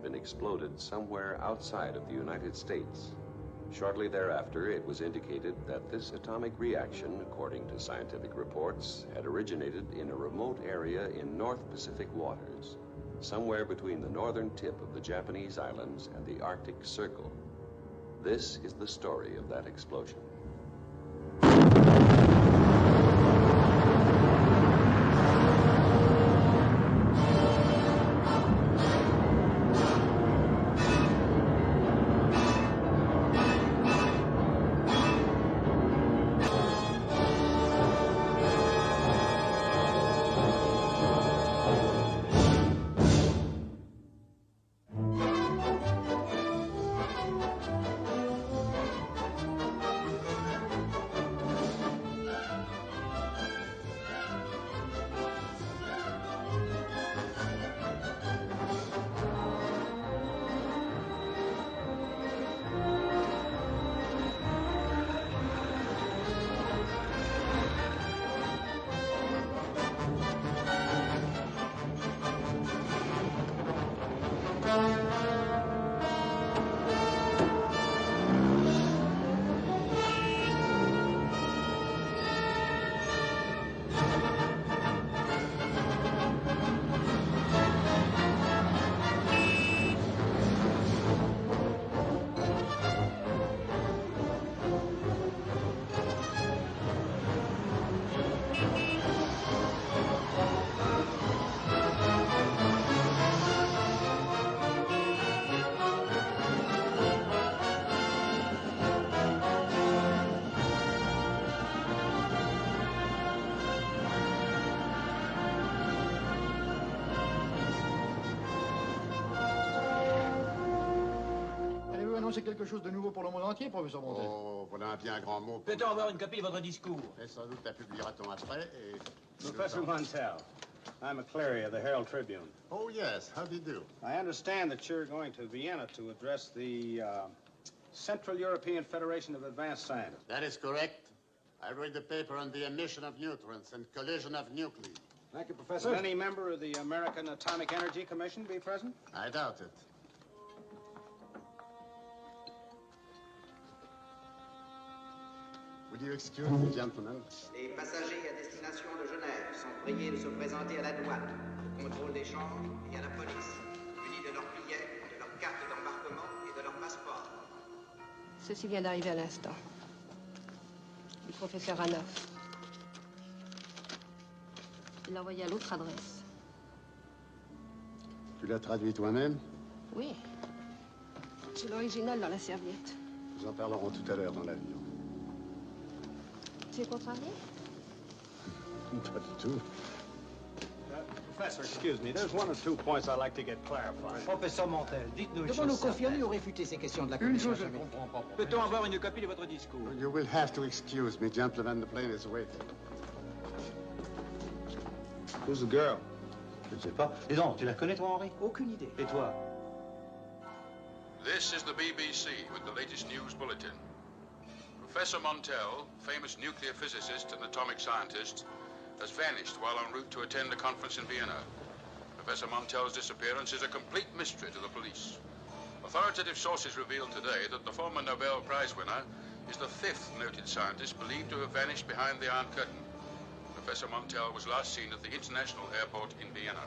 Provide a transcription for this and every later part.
been exploded somewhere outside of the United States. Shortly thereafter, it was indicated that this atomic reaction, according to scientific reports, had originated in a remote area in North Pacific waters, somewhere between the northern tip of the Japanese islands and the Arctic Circle. This is the story of that explosion. C'est quelque chose de nouveau pour le monde entier, professeur Montel. Oh, voilà un bien grand mot. Peut-on avoir une copie de votre discours? Et sans doute la publiera-t-on après et... Professor Montel, I'm McCleary of the Herald Tribune. Oh, yes. How do you do? I understand that you're going to Vienna to address the Central European Federation of Advanced Scientists. That is correct. I read the paper on the emission of neutrons and collision of nuclei. Thank you, Professor. Will any member of the American Atomic Energy Commission be present? I doubt it. Would you excuse me, gentlemen? Les passagers à destination de Genève sont priés de se présenter à la douane, au contrôle des chambres et à la police, munis de leurs billets, de leurs cartes d'embarquement et de leurs passeports. Ceci vient d'arriver à l'instant. Le professeur Hanoff. Il l'a envoyé à l'autre adresse. Tu l'as traduit toi-même? Oui. C'est l'original dans la serviette. Nous en parlerons tout à l'heure dans l'avion. Tu es contrarié? Pas du tout. Professor, excuse me. There's one or two points I'd like to get clarified. Professeur Montel, dites-nous une chose. Devons-nous confirmer ou réfuter ces questions de la Une commission? chose, je ne comprends pas. Peut-on avoir une copie de votre discours? You will have to excuse me, gentlemen. The plane is waiting. Who's the girl? Je ne sais pas. Dis donc, tu la connais, toi, Henri? Aucune idée. Et toi? This is the BBC with the latest news bulletin. Professor Montel, famous nuclear physicist and atomic scientist, has vanished while en route to attend a conference in Vienna. Professor Montel's disappearance is a complete mystery to the police. Authoritative sources revealed today that the former Nobel Prize winner is the fifth noted scientist believed to have vanished behind the Iron Curtain. Professor Montel was last seen at the International Airport in Vienna.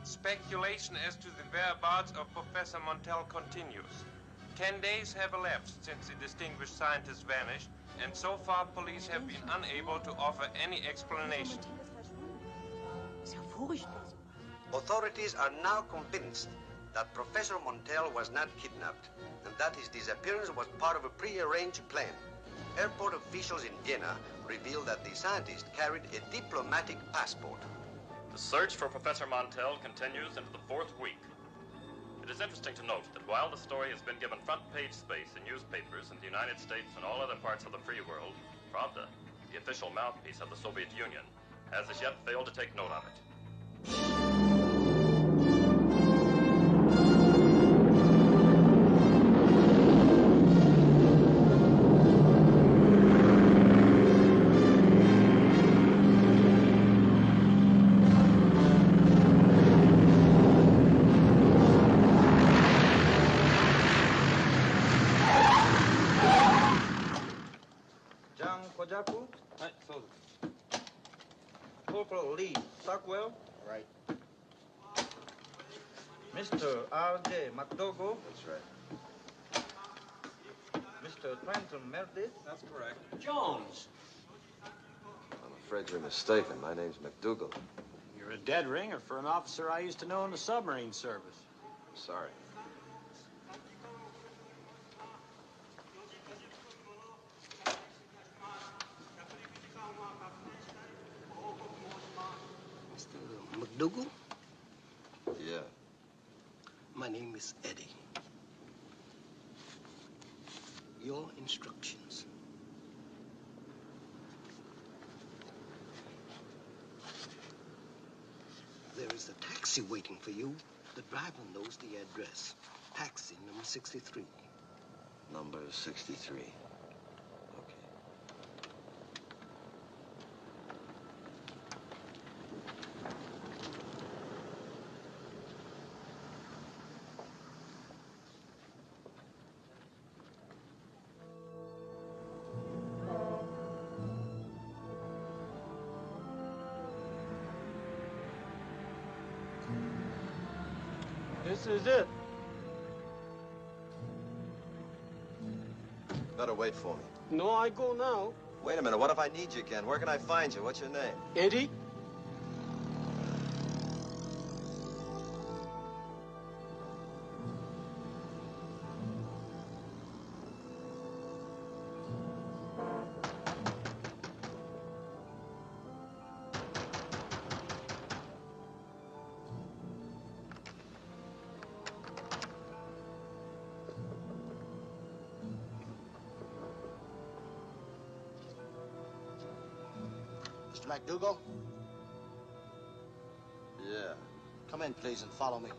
Speculation as to the whereabouts of Professor Montel continues. 10 days have elapsed since the distinguished scientist vanished, and so far police have been unable to offer any explanation. Authorities are now convinced that Professor Montel was not kidnapped and that his disappearance was part of a pre-arranged plan. Airport officials in Vienna revealed that the scientist carried a diplomatic passport. The search for Professor Montel continues into the fourth week. It is interesting to note that while the story has been given front-page space in newspapers in the United States and all other parts of the free world, Pravda, the official mouthpiece of the Soviet Union, has as yet failed to take note of it. Corporal Lee Stockwell. Right. Mr. R.J. McDougall. That's right. Mr. Trenton Meredith. That's correct. Jones. I'm afraid you're mistaken. My name's McDougal. You're a dead ringer for an officer I used to know in the submarine service. Sorry. Mr. McDougal? Yeah. My name is Eddie. Your instructions. There is a taxi waiting for you. The driver knows the address. Taxi number 63. Number 63. Okay. This is it. Better wait for me. No, I go now. Wait a minute. What if I need you again? Where can I find you? What's your name? Eddie? Mr. McDougal? Yeah. Come in, please, and follow me.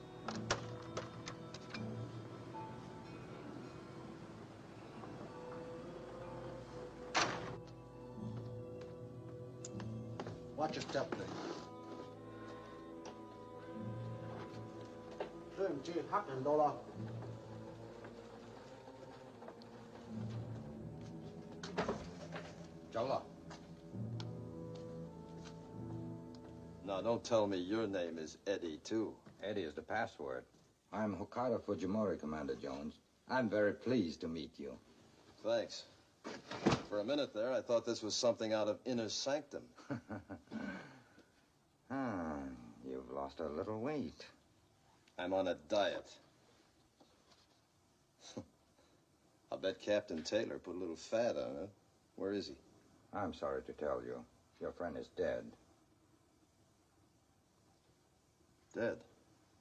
Watch your step, please. $200. Jola. Now, don't tell me your name is Eddie, too. Eddie is the password. I'm Hokkaido Fujimori, Commander Jones. I'm very pleased to meet you. Thanks. For a minute there, I thought this was something out of Inner Sanctum. You've lost a little weight. I'm on a diet. I'll bet Captain Taylor put a little fat on it. Where is he? I'm sorry to tell you. Your friend is dead. Dead?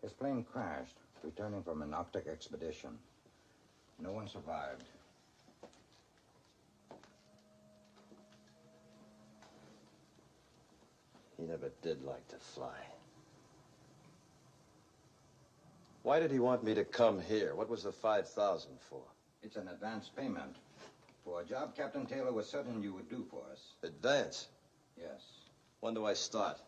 His plane crashed, returning from an Arctic expedition. No one survived. He never did like to fly. Why did he want me to come here? What was the $5,000 for? It's an advance payment for a job Captain Taylor was certain you would do for us. Advance? Yes. When do I start?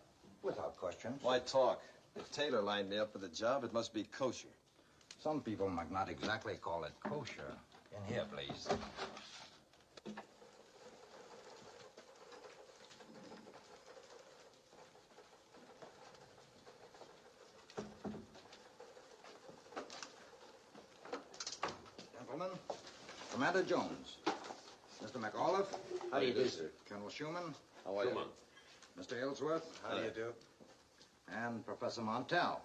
Without question. Why talk? If Taylor lined me up for the job, it must be kosher. Some people might not exactly call it kosher. In here, please. Gentlemen, Commander Jones. Mr. McAuliffe. How do you do, sir? Colonel Schumann. How are you? Mr. Ellsworth. How do you do? And Professor Montel.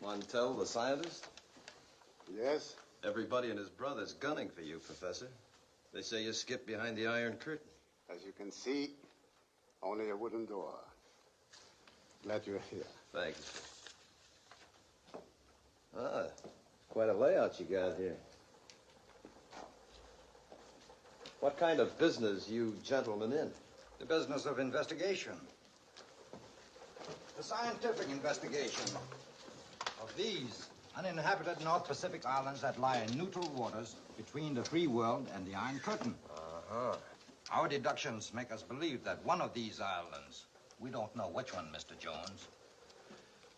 Montel, the scientist? Yes? Everybody and his brother's gunning for you, Professor. They say you skipped behind the Iron Curtain. As you can see, only a wooden door. Glad you're here. Thanks. Ah, quite a layout you got here. What kind of business you gentlemen in? The business of investigation. The scientific investigation of these uninhabited North Pacific islands that lie in neutral waters between the free world and the Iron Curtain. Our deductions make us believe that one of these islands, we don't know which one, Mr. Jones,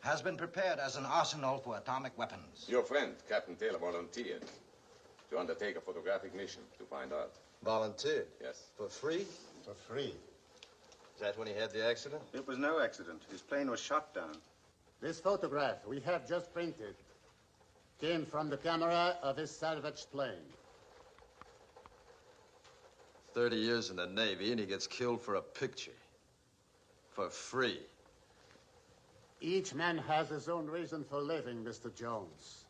has been prepared as an arsenal for atomic weapons. Your friend, Captain Taylor, volunteered to undertake a photographic mission to find out. Volunteered? Yes. For free? For free. Is that when he had the accident? It was no accident. His plane was shot down. This photograph we have just printed came from the camera of his salvaged plane. 30 years in the Navy, and he gets killed for a picture. For free. Each man has his own reason for living, Mr. Jones.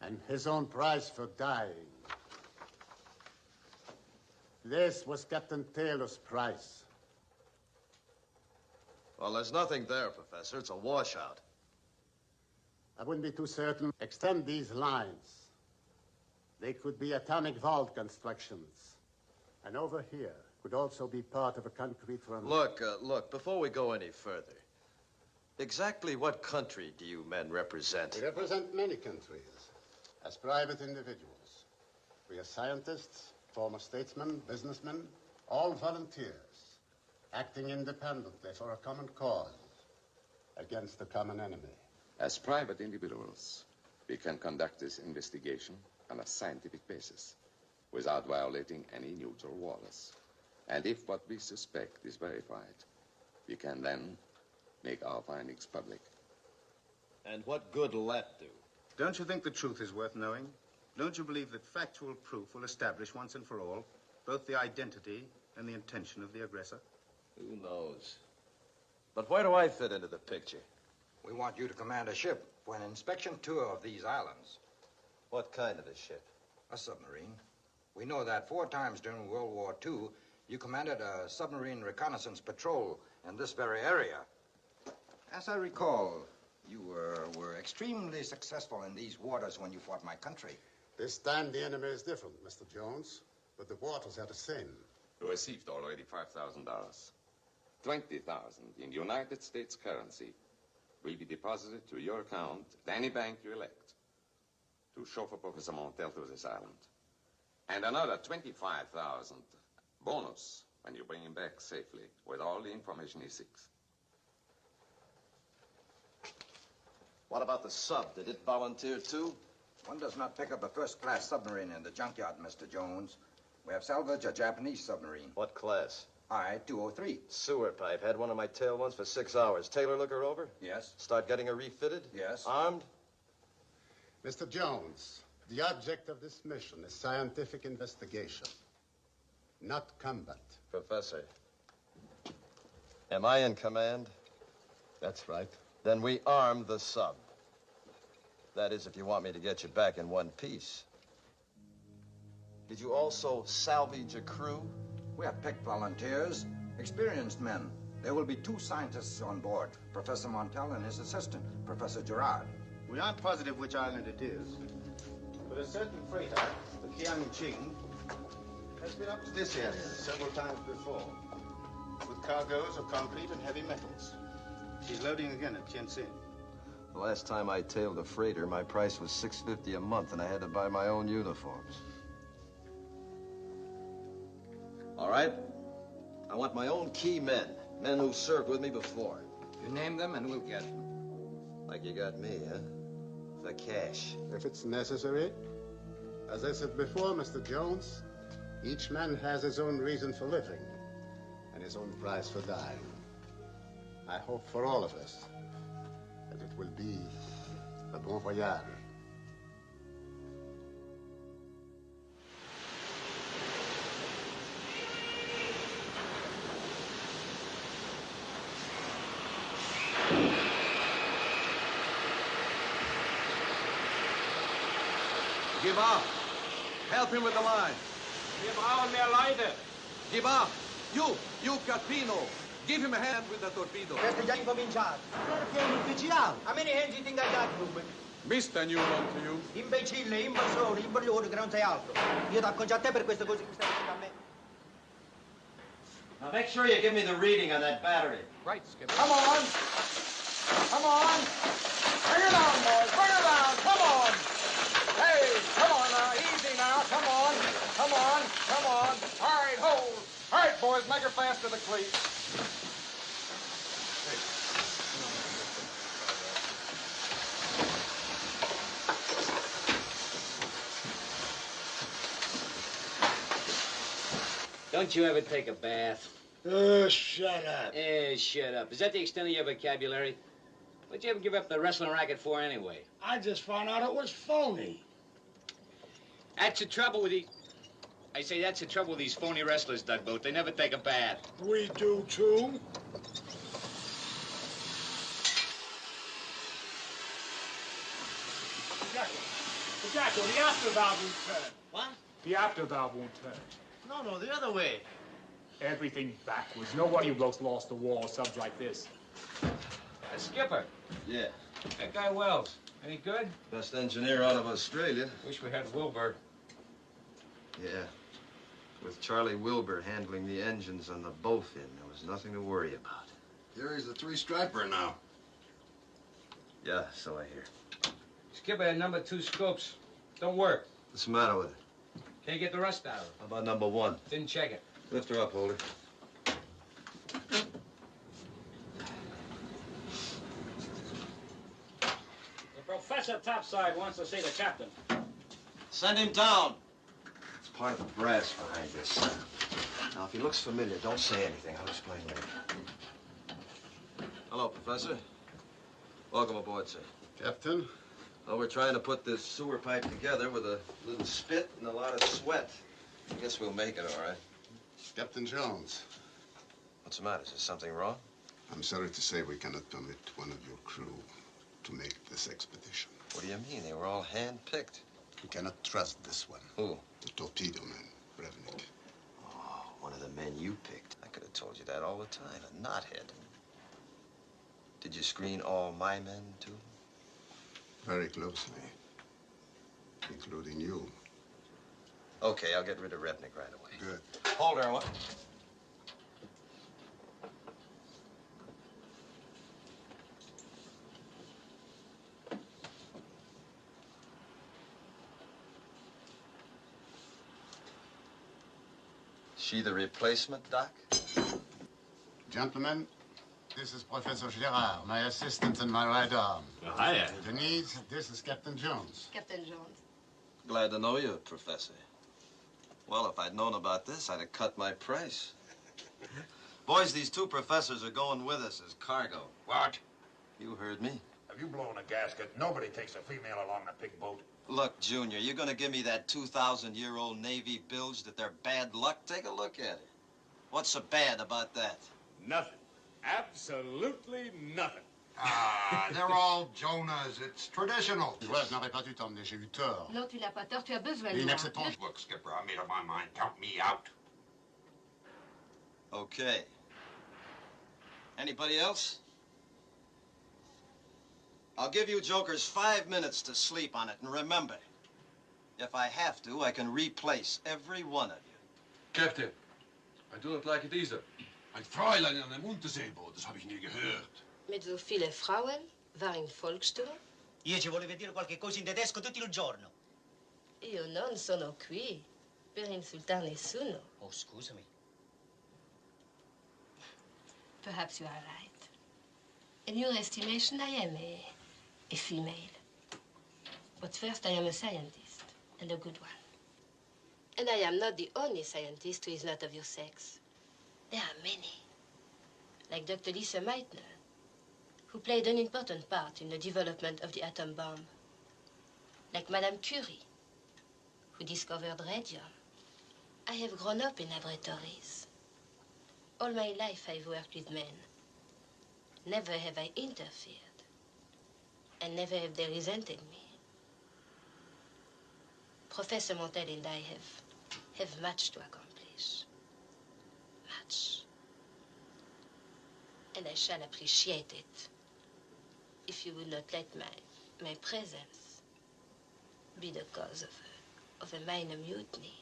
And his own price for dying. This was Captain Taylor's price. Well, there's nothing there, Professor. It's a washout. I wouldn't be too certain. Extend these lines. They could be atomic vault constructions. And over here could also be part of a concrete runway. Look, before we go any further, exactly what country do you men represent? We represent many countries as private individuals. We are scientists, former statesmen, businessmen, all volunteers, acting independently for a common cause against a common enemy. As private individuals, we can conduct this investigation on a scientific basis without violating any neutral waters. And if what we suspect is verified, we can then make our findings public. And what good will that do? Don't you think the truth is worth knowing? Don't you believe that factual proof will establish once and for all both the identity and the intention of the aggressor? Who knows? But where do I fit into the picture? We want you to command a ship for an inspection tour of these islands. What kind of a ship? A submarine. We know that 4 times during World War II, you commanded a submarine reconnaissance patrol in this very area. As I recall, you were extremely successful in these waters when you fought my country. This time the enemy is different, Mr. Jones, but the waters are the same. You received already $5,000. $20,000 in United States currency will be deposited to your account at any bank you elect to chauffeur Professor Montel to this island. And another $25,000 bonus when you bring him back safely with all the information he seeks. What about the sub? Did it volunteer too? One does not pick up a first-class submarine in the junkyard, Mr. Jones. We have salvaged a Japanese submarine. What class? I-203. Sewer pipe. Had one of my tail ones for 6 hours. Taylor look her over? Yes. Start getting her refitted? Yes. Armed? Mr. Jones, the object of this mission is scientific investigation, not combat. Professor, am I in command? That's right. Then we arm the sub. That is, if you want me to get you back in one piece. Did you also salvage a crew? We have picked volunteers, experienced men. There will be 2 scientists on board, Professor Montel and his assistant, Professor Gerard. We aren't positive which island it is, but a certain freighter, the Kiang-Ching, has been up to this area several times before, with cargoes of concrete and heavy metals. She's loading again at Tientsin. The last time I tailed a freighter, my price was $6.50 a month, and I had to buy my own uniforms. All right? I want my own key men who served with me before. You name them and we'll get them. Like you got me, huh? For cash. If it's necessary. As I said before, Mr. Jones, each man has his own reason for living and his own price for dying. I hope for all of us that it will be a bon voyage. Give up. Help him with the line. Wir brauchen mehr Leute. Give up. You Carpino. Give him a hand with the torpedo. Questo è già incominciato. Perché è un imbecille? How many hands do you think I got, Ruben? Mister New One to you. Imbecille, imbecille, imbecille che non sei altro. Io t'acconcio a te per queste cose che stai facendo a me. Now make sure you give me the reading on that battery. Right, Skipper. Come on. Come on. Bring it on, boys. Bring it on. Come on. Hey, come on now. Easy now. Come on. Come on. Come on. All right, hold. All right, boys, make her fast to the cleat. Don't you ever take a bath? Shut up. Shut up. Is that the extent of your vocabulary? What'd you ever give up the wrestling racket for anyway? I just found out it was phony. That's the trouble with these... I say that's the trouble with these phony wrestlers, Tugboat. They never take a bath. We do, too. Jacko, the after valve won't turn. What? The after valve won't turn. No, the other way. Everything backwards. Nobody blows lost the wall subs like this. Skipper. Yeah. That guy Wells. Any good? Best engineer out of Australia. Wish we had Wilbur. Yeah. With Charlie Wilbur handling the engines on the Bowfin, there was nothing to worry about. Here he's a three-striper now. Yeah, so I hear. Skipper, that number 2 scopes don't work. What's the matter with it? Can't get the rust out of it. How about number 1? Didn't check it. Lift her up, Holder. The professor topside wants to see the captain. Send him down. It's part of the brass behind this. Now, if he looks familiar, don't say anything. I'll explain later. Hello, Professor. Welcome aboard, sir. Captain? Well, we're trying to put this sewer pipe together with a little spit and a lot of sweat. I guess we'll make it, all right. Captain Jones. What's the matter? Is there something wrong? I'm sorry to say we cannot permit one of your crew to make this expedition. What do you mean? They were all hand-picked. We cannot trust this one. Who? The torpedo man, Brevnik. Oh, one of the men you picked. I could have told you that all the time. A knothead. Did you screen all my men, too? Very closely. Including you. Okay, I'll get rid of Rebnik right away. Good. Hold her. What? She the replacement, Doc? Gentlemen, this is Professor Gerard, my assistant and my right arm. Hiya. Denise, this is Captain Jones. Captain Jones. Glad to know you, Professor. Well, if I'd known about this, I'd have cut my price. Boys, these 2 professors are going with us as cargo. What? You heard me. Have you blown a gasket? Nobody takes a female along a pig boat. Look, Junior, you're gonna give me that 2,000-year-old Navy bilge that they're bad luck? Take a look at it. What's so bad about that? Nothing. Absolutely nothing. Ah, they're all Jonahs. It's traditional. Ouais, je n'aurais pas dû t'emmener, j'ai eu tort. Non, tu n'as pas tort, tu as besoin de Il moi. n'accepte Look, Skipper, I made up my mind. Count me out. Okay. Anybody else? I'll give you jokers 5 minutes to sleep on it, and remember, if I have to, I can replace every one of you. Captain, I do not like it either. Ein Fräulein an einem Unterseeboot, das habe ich nie gehört. Mit so viele Frauen war in Volkssturm? Io ci volevo dire qualche cosa in tedesco tutto il giorno. Io non sono qui per insultar nessuno. Oh, scusami. Perhaps you are right. In your estimation, I am a female. But first, I am a scientist, and a good one. And I am not the only scientist who is not of your sex. There are many. Like Dr. Lisa Meitner, who played an important part in the development of the atom bomb. Like Madame Curie, who discovered radium. I have grown up in laboratories. All my life I've worked with men. Never have I interfered. And never have they resented me. Professor Montel and I have much to accomplish. Much. And I shall appreciate it if you would not let my presence be the cause of a minor mutiny.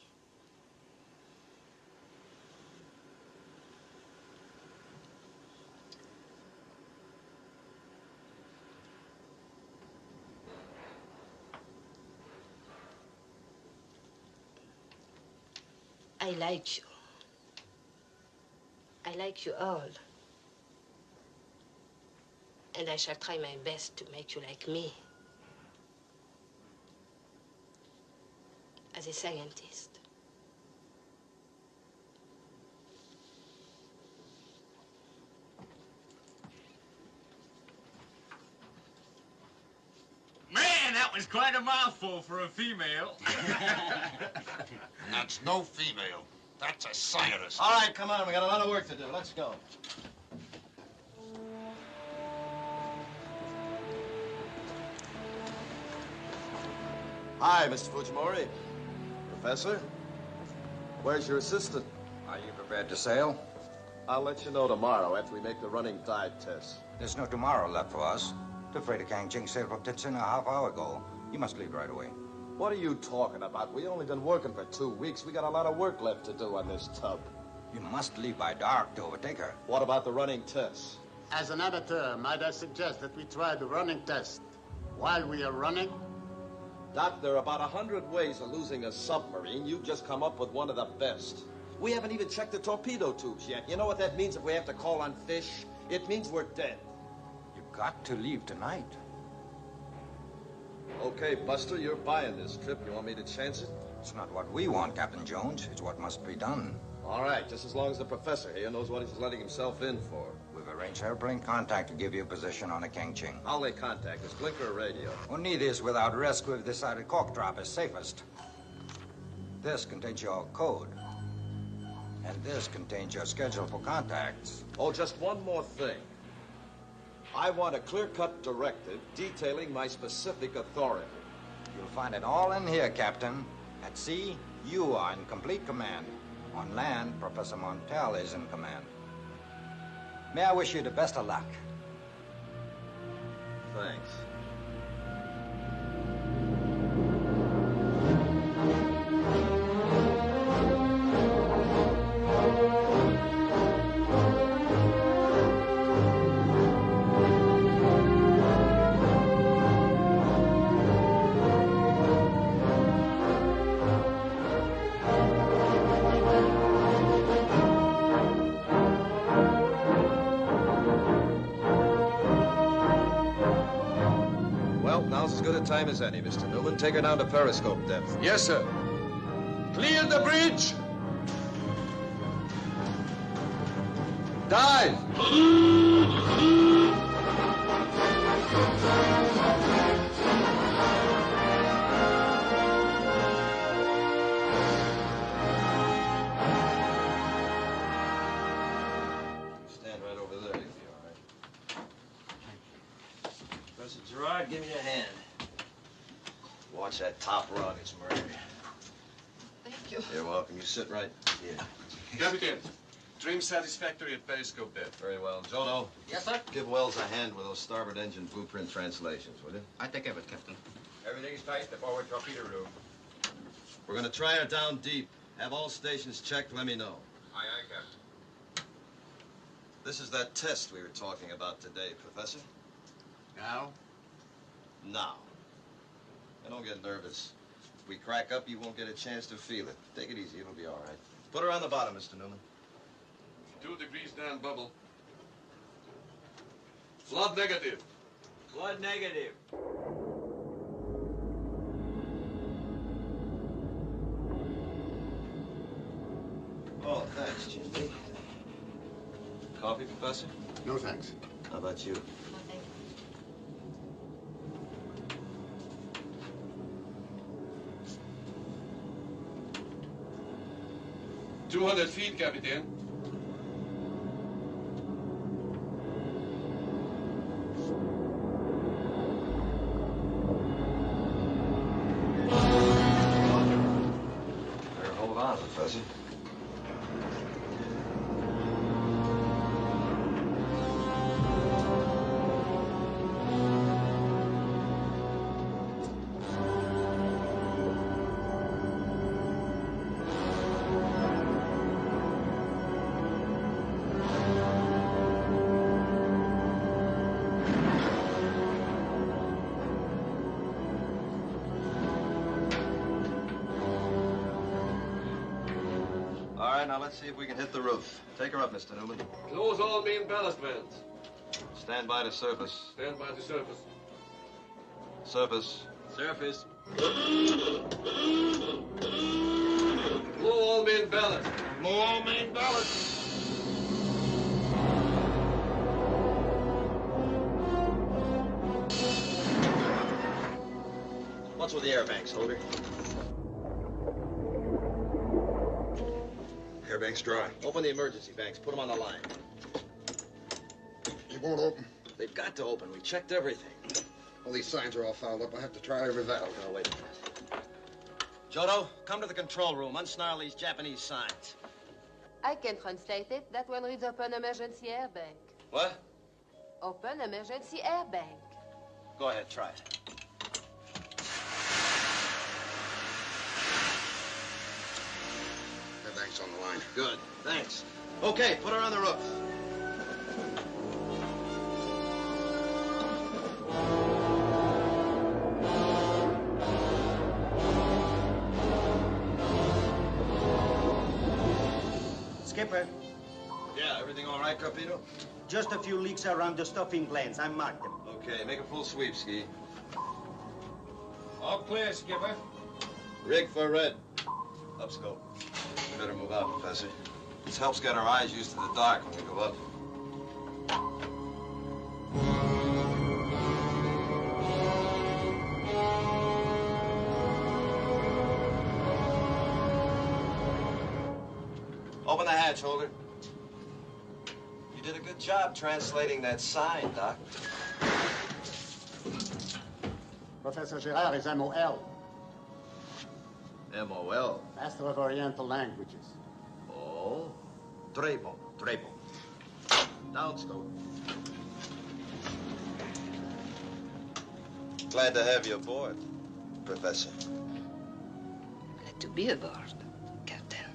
I like you. I like you all. And I shall try my best to make you like me. As a scientist. is quite a mouthful for a female. And that's no female. That's a scientist. All right, come on. We got a lot of work to do. Let's go. Hi, Mr. Fujimori. Professor, where's your assistant? Are you prepared to sail? I'll let you know tomorrow after we make the running tide test. There's no tomorrow left for us. The freighter Kangching sailed from Tientsin a half hour ago. You must leave right away. What are you talking about? We only been working for 2 weeks. We got a lot of work left to do on this tub. You must leave by dark to overtake her. What about the running test? As an amateur, might I suggest that we try the running test while we are running? Doc, there are about 100 ways of losing a submarine. You've just come up with one of the best. We haven't even checked the torpedo tubes yet. You know what that means if we have to call on fish? It means we're dead. You've got to leave tonight. Okay, Buster, you're buying this trip. You want me to chance it? It's not what we want, Captain Jones. It's what must be done. All right, just as long as the professor here knows what he's letting himself in for. We've arranged airplane contact to give you a position on a Kangching. How will they contact us? Blinker or radio? Well, neither is without risk. We've decided cork drop is safest. This contains your code. And this contains your schedule for contacts. Oh, just one more thing. I want a clear-cut directive detailing my specific authority. You'll find it all in here, Captain. At sea, you are in complete command. On land, Professor Montel is in command. May I wish you the best of luck? Thanks. Time as any, Mr. Newman. Take her down to periscope depth. Yes, sir. Clear the bridge. Dive. Stand right over there. You'll be all right. Professor Gerard, give me your hand. Watch that top rung, it's murder. Thank you. You're welcome. You sit right here. Captain, trim satisfactory at periscope depth. Very well. Jono. Yes, sir? Give Wells a hand with those starboard engine blueprint translations, will you? I take care of it, Captain. Everything's tight. The forward torpedo room. We're going to try her down deep. Have all stations checked. Let me know. Aye, aye, Captain. This is that test we were talking about today, Professor. Now? Now. And don't get nervous. If we crack up, you won't get a chance to feel it. Take it easy. It'll be all right. Put her on the bottom, Mr. Newman. 2 degrees down bubble. Flood negative. Flood negative. Oh, thanks, Jimmy. Coffee, Professor? No, thanks. How about you? No, thank you. 200 feet, Captain. Better hold on, Professor. Now let's see if we can hit the roof. Take her up, Mr. Newman. Close all main ballast vans. Stand by to surface. Stand by the surface. Surface. Surface. Blow all main ballast. Blow all main ballast. the air banks, Holder. Air bank's dry. Open the emergency banks. Put them on the line. It won't open. They've got to open. We checked everything. Well, these signs are all fouled up. I have to try every valve. No, wait a minute. Jodo, come to the control room. Unsnarl these Japanese signs. I can translate it. That one reads open emergency air bank. What? Open emergency air bank. Go ahead, try it. That bank's on the line. Good, thanks. Okay, put her on the roof. Skipper, Yeah, everything all right, Carpino? just a few leaks around the stuffing glands. I marked them. Okay, make a full sweep, Ski. All clear, Skipper. Rig for red. Up scope. Better move out, Professor. This helps get our eyes used to the dark when we go up. Open the hatch, Holder. You did a good job translating that sign, Doc. Professor Girard is MOL, M-O-L. Master of Oriental Languages. Oh. Trepo. Down, scope. Glad to have you aboard, Professor. Glad to be aboard, Captain.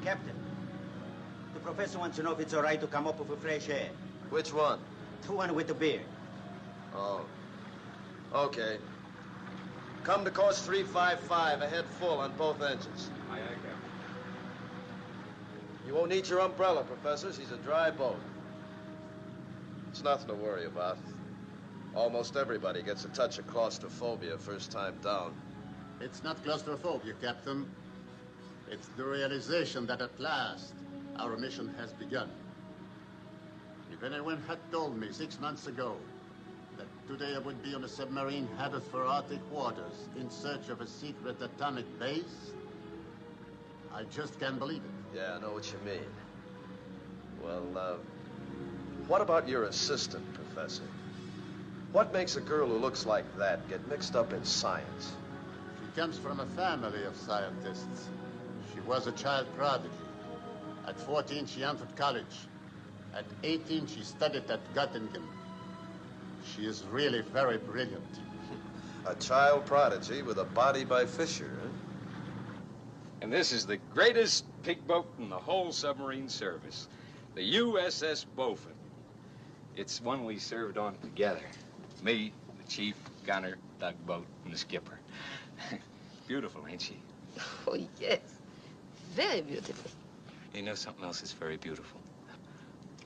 Captain, the professor wants to know if it's all right to come up with fresh air. Which one? The one with the beard. Oh. Okay. Come to course 355, ahead full on both engines. Aye, aye, Captain. You won't need your umbrella, Professor. She's a dry boat. It's nothing to worry about. Almost everybody gets a touch of claustrophobia first time down. It's not claustrophobia, Captain. It's the realization that at last our mission has begun. If anyone had told me 6 months ago that today I would be on a submarine headed for Arctic waters in search of a secret atomic base, I just can't believe it. Yeah, I know what you mean. Well, what about your assistant, Professor? What makes a girl who looks like that get mixed up in science? She comes from a family of scientists. She was a child prodigy. At 14, she entered college. At 18, she studied at Göttingen. She is really very brilliant. A child prodigy with a body by Fisher, huh? And this is the greatest pig boat in the whole submarine service, the USS Beaufort. It's one we served on together. Me, the chief, gunner, tugboat, and the skipper. Beautiful, ain't she? Oh, yes. Very beautiful. You know, something else is very beautiful.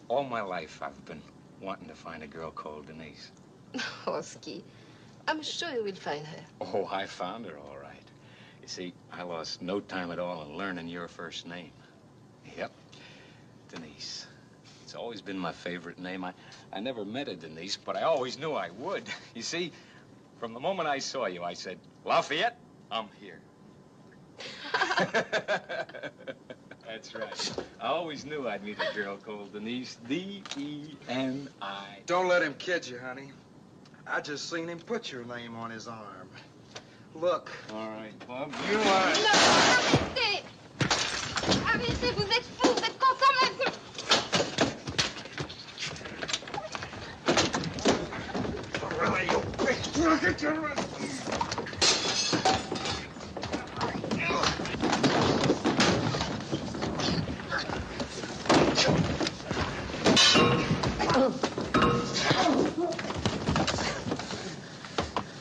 All my life, I've been wanting to find a girl called Denise. Oh, Ski, I'm sure you will find her. Oh, I found her all right. You see, I lost no time at all in learning your first name. Yep, Denise. It's always been my favorite name. I never met a Denise, but I always knew I would. You see, from the moment I saw you, I said, Lafayette, I'm here. That's right. I always knew I'd meet a girl called Denise. D-E-N-I. Don't let him kid you, honey. I just seen him put your name on his arm. Look. All right, Bob, you are... Non, arrêtez! Arrêtez, vous êtes fous, vous êtes content même que...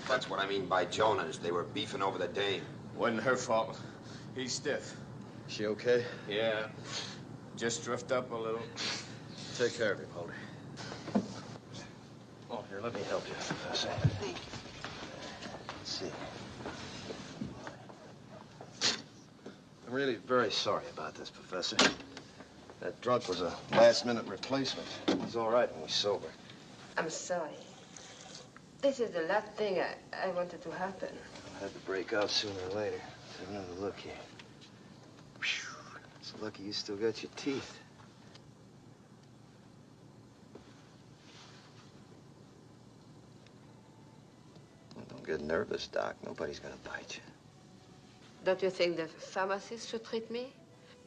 That's what I mean by Jonas. They were beefing over the dame. Wasn't her fault. He's stiff. She okay? Yeah. Just drift up a little. Take care of him, Holder. Here, let me help you, Professor. Thank you. Let's see. I'm really very sorry about this, Professor. That drunk was a last-minute replacement. He's all right when he's sober. I'm sorry. This is the last thing I wanted to happen. I'll have to break out sooner or later. Let's have another look here. Whew. It's lucky you still got your teeth. Well, don't get nervous, Doc. Nobody's gonna bite you. Don't you think the pharmacist should treat me?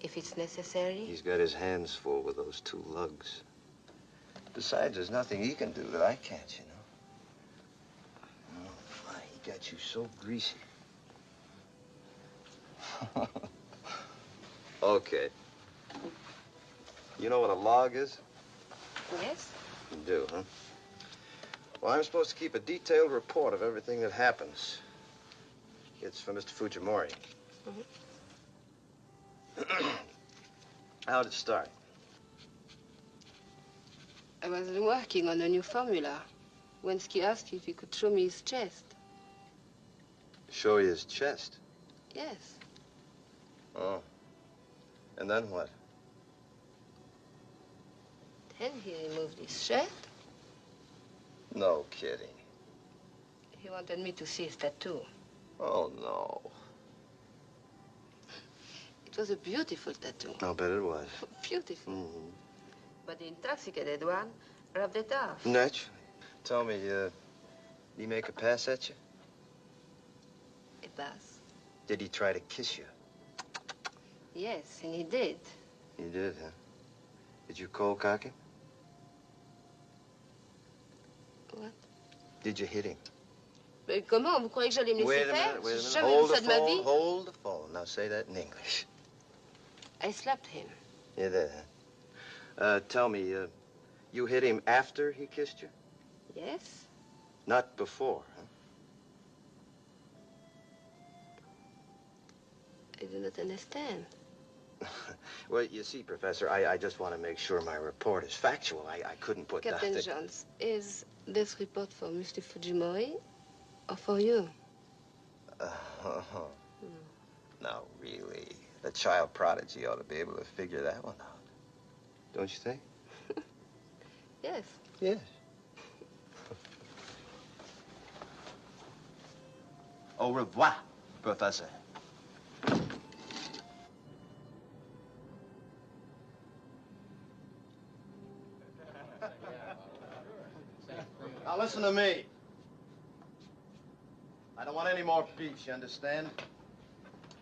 If it's necessary? He's got his hands full with those two lugs. Besides, there's nothing he can do that I can't, you know. Oh, my, he got you so greasy. Okay. You know what a log is? Yes? You do, huh? Well, I'm supposed to keep a detailed report of everything that happens. It's for Mr. Fujimori. How'd it start? I was working on a new formula. Wensky asked if he could show me his chest. Show you his chest? Yes. Oh. And then what? Then he removed his shirt. No kidding. He wanted me to see his tattoo. Oh, no. It was a beautiful tattoo. I'll bet it was. Beautiful. Mm-hmm. But the intoxicated one rubbed it off. Naturally. Tell me, did he make a pass at you? A pass? Did he try to kiss you? Yes, and he did. He did, huh? Did you cold cock him? What? Did you hit him? Mais comment? Vous croyez que j'allais me laisser faire? Wait a J'ai minute. jamais vu ça de ma vie. Hold the phone. Now say that in English. I slapped him. You did, huh? Tell me, you hit him after he kissed you? Yes? Not before, huh? I do not understand. Well, you see, Professor, I just want to make sure my report is factual. I couldn't put Captain nothing... Jones, is this report for Mr. Fujimori or for you? No, really. The child prodigy ought to be able to figure that one out. Don't you think? Yes. Yes. Au revoir, Professor. Now listen to me. I don't want any more beef, you understand?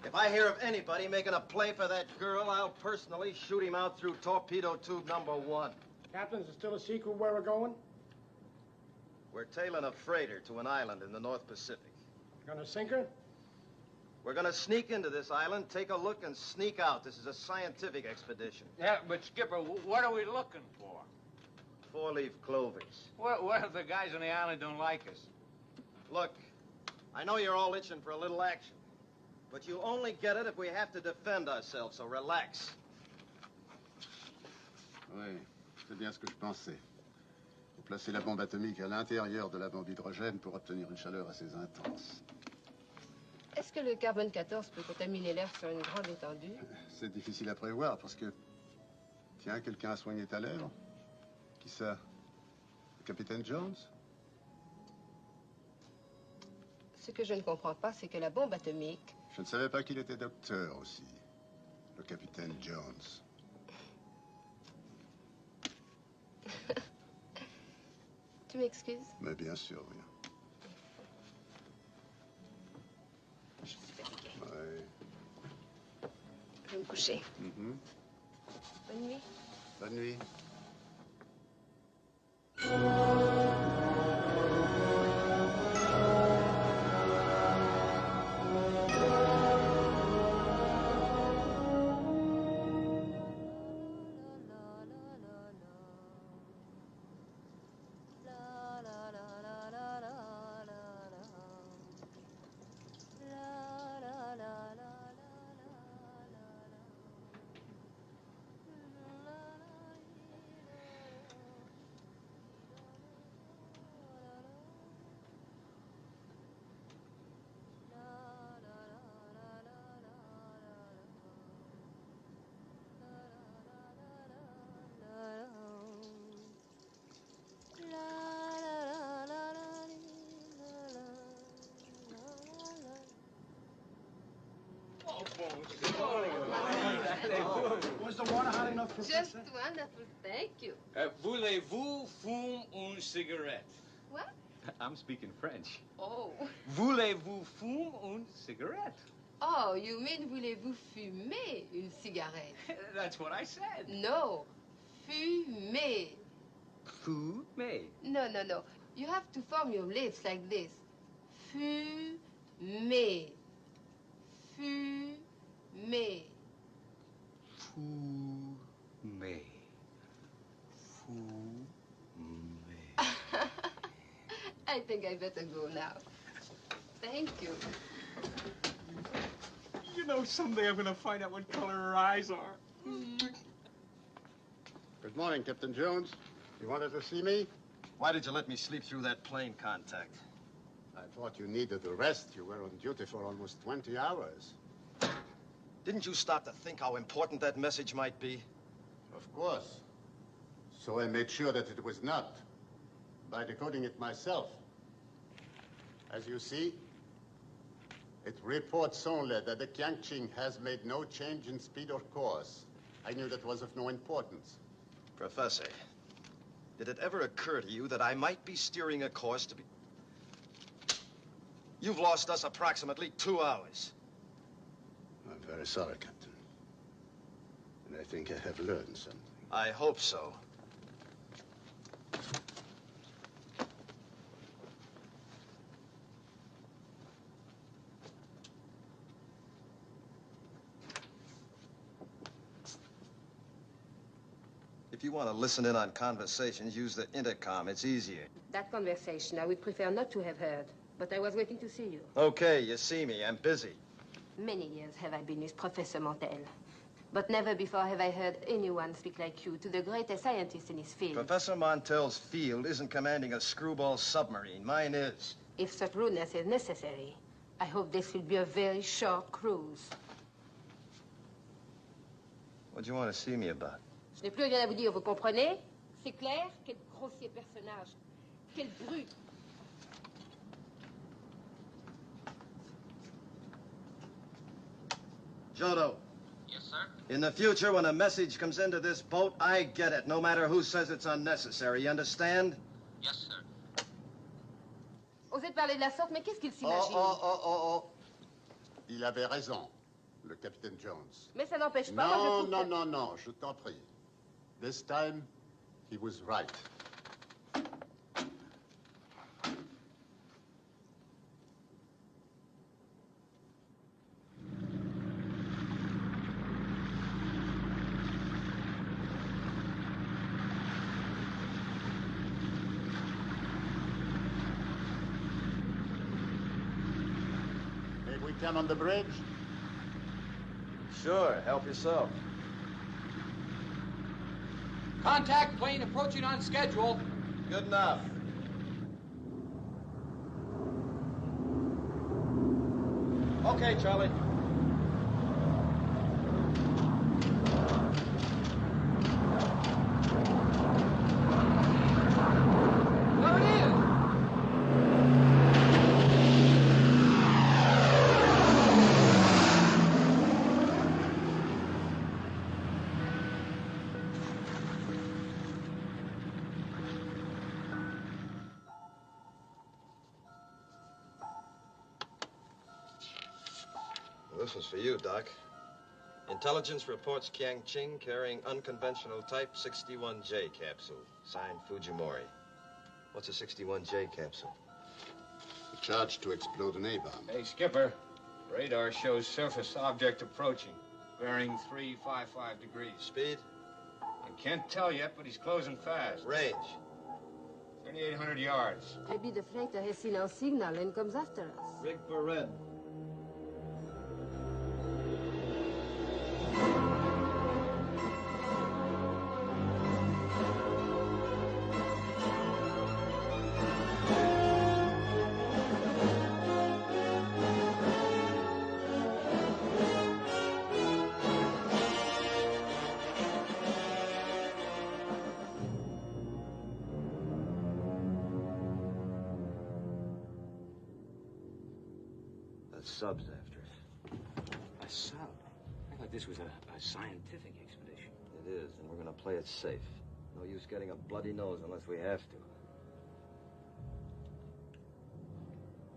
If I hear of anybody making a play for that girl, I'll personally shoot him out through torpedo tube number 1. Captain, is it still a secret where we're going? We're tailing a freighter to an island in the North Pacific. Gonna sink her? We're gonna sneak into this island, take a look, and sneak out. This is a scientific expedition. Yeah, but Skipper, what are we looking for? 4-leaf clovers. What if the guys on the island don't like us? Look, I know you're all itching for a little action, but you only get it if we have to defend ourselves, so relax. Oui, c'est bien ce que je pensais. Faut placer la bombe atomique à l'intérieur de la bombe d'hydrogène pour obtenir une chaleur assez intense. Est-ce que le carbone 14 peut contaminer l'air sur une grande étendue? C'est difficile à prévoir parce que... Tiens, quelqu'un a soigné ta lèvre? Qui ça? Le capitaine Jones? Ce que je ne comprends pas, c'est que la bombe atomique... Je ne savais pas qu'il était docteur aussi. Le capitaine Jones. Tu m'excuses? Mais bien sûr, oui. Je suis fatiguée. Ouais. Je vais me coucher. Mhm. Bonne nuit. Bonne nuit. Was the water hot enough for Just wonderful, thank you. Voulez-vous fume une cigarette? What? I'm speaking French. Oh. Voulez-vous fume une cigarette? Oh, you mean voulez-vous fumer une cigarette? That's what I said. No, fumer. Fumer. No, no, no. You have to form your lips like this. Fumer. Fumer. Fumer. I think I better go now. Thank you. You know, someday I'm gonna find out what color her eyes are. Good morning, Captain Jones. You wanted to see me? Why did you let me sleep through that plane contact? I thought you needed a rest. You were on duty for almost 20 hours. Didn't you stop to think how important that message might be? Of course. So I made sure that it was not, by decoding it myself. As you see, it reports only that the Qiangqing has made no change in speed or course. I knew that was of no importance. Professor, did it ever occur to you that I might be steering a course to be... You've lost us approximately 2 hours. I'm very sorry, Captain. And I think I have learned something. I hope so. If you want to listen in on conversations, use the intercom. It's easier. That conversation I would prefer not to have heard, but I was waiting to see you. Okay, you see me. I'm busy. Many years have I been with Professor Montel, but never before have I heard anyone speak like you to the greatest scientist in his field. Professor Montel's field isn't commanding a screwball submarine. Mine is. If such rudeness is necessary, I hope this will be a very short cruise. What do you want to see me about? Je n'ai plus rien à vous dire, vous comprenez? C'est clair? Quel grossier personnage. Quel brute. Jodo. Yes, sir? In the future, when a message comes into this boat, I get it, no matter who says it's unnecessary. You understand? Yes, sir. Osez parler de la sorte, mais qu'est-ce qu'il s'imagine? Oh. Il avait raison, le capitaine Jones. Mais ça n'empêche pas... Non, je t'en prie. This time, he was right. May we come on the bridge? Sure, help yourself. Contact plane approaching on schedule. Good enough. Okay, Charlie. There it is! This is for you, Doc. Intelligence reports Qiangqing carrying unconventional Type 61J capsule, signed Fujimori. What's a 61J capsule? A charge to explode an A-bomb. Hey, Skipper. Radar shows surface object approaching, bearing 355 degrees. Speed? I can't tell yet, but he's closing fast. Range? 3,800 yards. Maybe the freighter has seen our signal and comes after us. Rig for red. That sub's after it. A sub? thought this was a scientific expedition. It is, and we're gonna play it safe. No use getting a bloody nose unless we have to.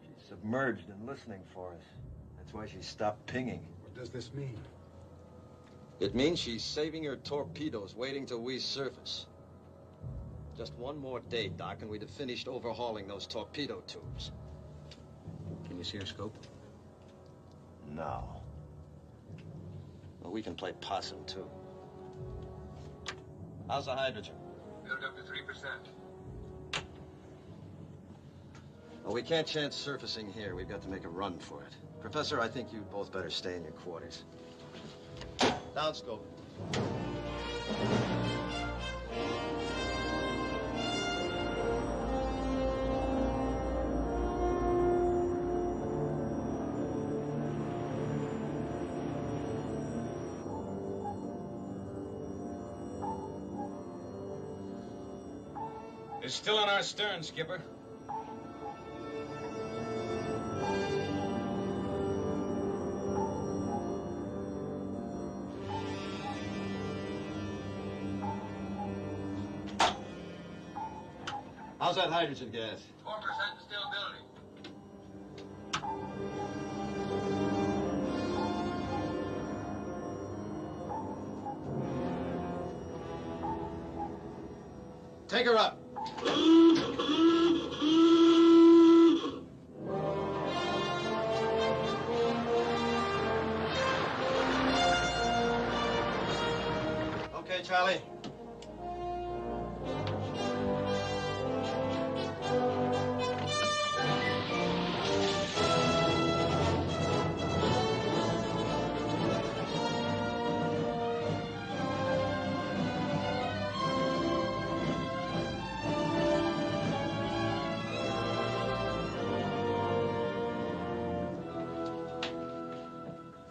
She's submerged and listening for us. That's why she stopped pinging. What does this mean? It means she's saving her torpedoes, waiting till we surface. Just one more day, Doc, and we'd have finished overhauling those torpedo tubes. Can you see her scope? No. Well, we can play possum, too. How's the hydrogen? Build up to 3%. Well, we can't chance surfacing here. We've got to make a run for it. Professor, I think you'd both better stay in your quarters. Downscope. It's still on our stern, Skipper. How's that hydrogen gas? 4% still building. Take her up. Okay, Charlie.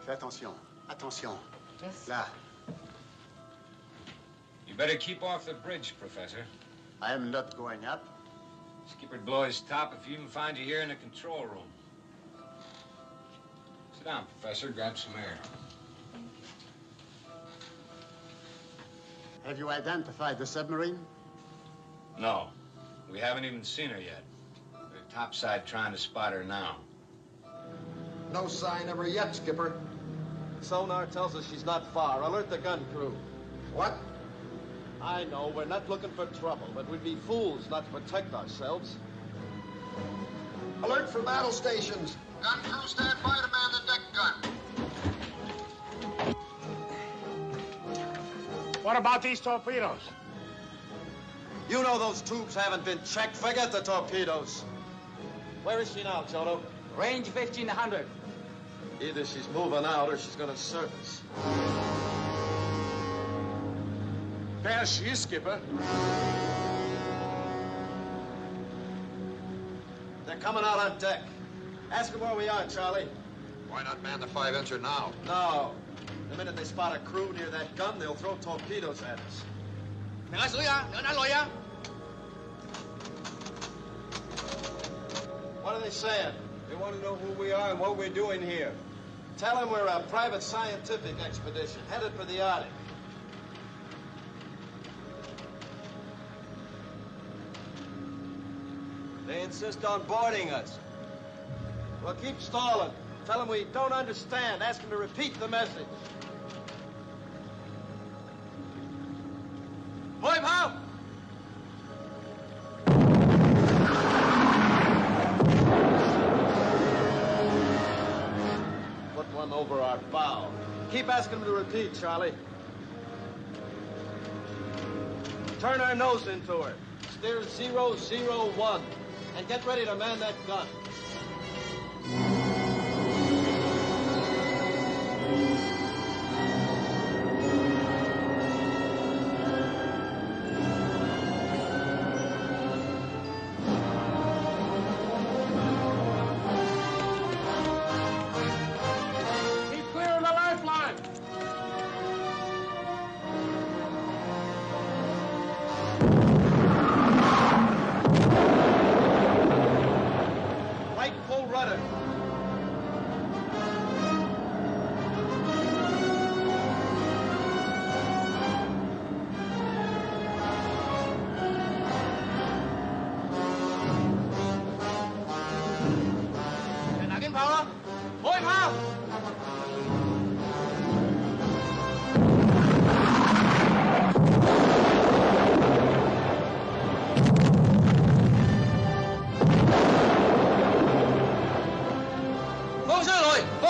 Fais attention. Attention. Yes. Là. You better keep off the bridge, Professor. I am not going up. Skipper'd blow his top if he even find you here in the control room. Sit down, Professor. Grab some air. Have you identified the submarine? No. We haven't even seen her yet. We're topside trying to spot her now. No sign of her yet, Skipper. Sonar tells us she's not far. Alert the gun crew. What? I know, we're not looking for trouble, but we'd be fools not to protect ourselves. Alert for battle stations. Gun crew, stand by to man the deck gun. What about these torpedoes? You know those tubes haven't been checked. Forget the torpedoes. Where is she now, Jono? Range 1,500. Either she's moving out or she's gonna surface. There she is, Skipper. They're coming out on deck. Ask them where we are, Charlie. Why not man the 5-incher now? No. The minute they spot a crew near that gun, they'll throw torpedoes at us. What are they saying? They want to know who we are and what we're doing here. Tell them we're a private scientific expedition headed for the Arctic. They insist on boarding us. Well, keep stalling. Tell them we don't understand. Ask them to repeat the message. Boy, Bob! Put one over our bow. Keep asking them to repeat, Charlie. Turn our nose into her. Steer 001. And get ready to man that gun. Keep clear of the lifeline. Right full rudder.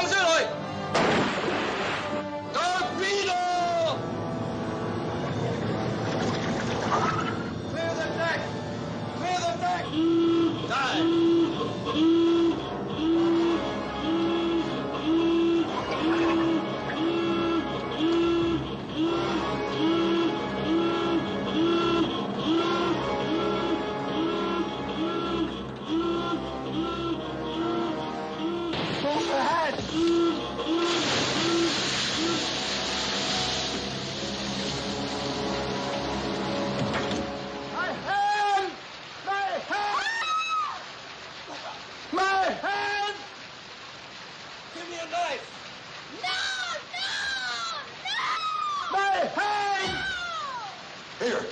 往这來！Torpedo! Clear the deck! Clear the deck! Dive! Here.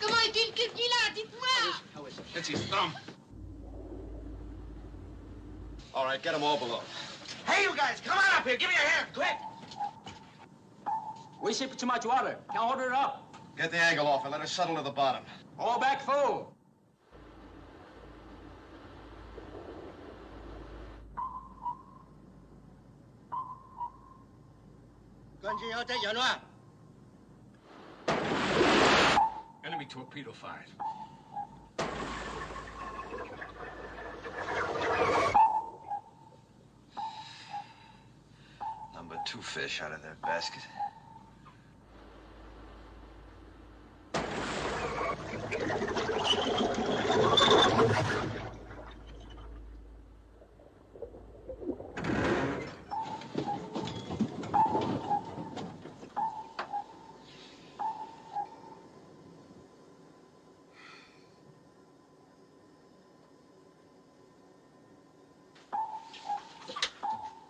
Comment est-il que dit là? Dites-moi! It's his thumb. All right, get them all below. Hey, you guys, come on up here. Give me a hand, quick. We ship too much water. Can't hold it up. Get the angle off and let her settle to the bottom. All back full. Enemy torpedo fired. Number 2 fish out of their basket.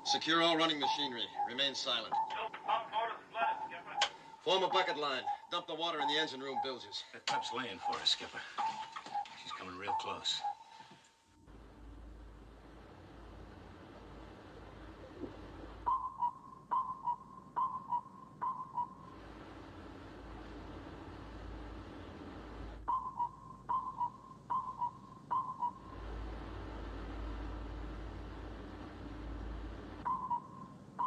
Secure all running machinery. Remain silent. Form a bucket line. Dump the water in the engine room bilges. That tub's laying for us, Skipper. She's coming real close.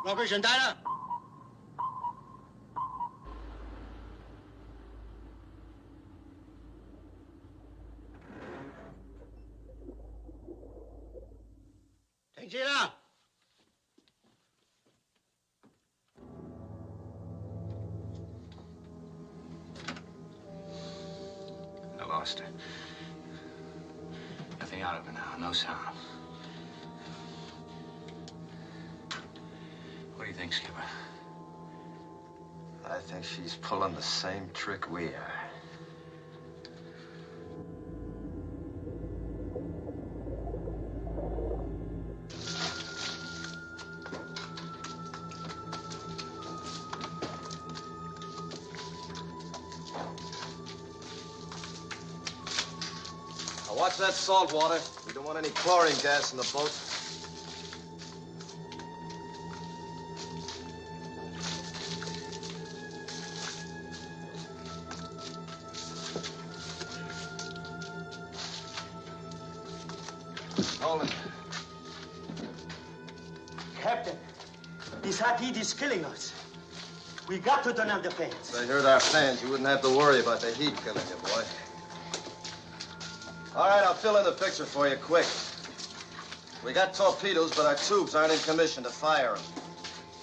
Robert, chuyển tay đó. Thành chi nào. I lost her. Nothing out of her now. No sound. What do you think, Skipper? I think she's pulling the same trick we are. Now watch that salt water. We don't want any chlorine gas in the boat. Hold it. Captain, this hot heat is killing us. We got to turn on the fans. If they heard our fans, you wouldn't have to worry about the heat killing you, boy. All right, I'll fill in the picture for you quick. We got torpedoes, but our tubes aren't in commission to fire them.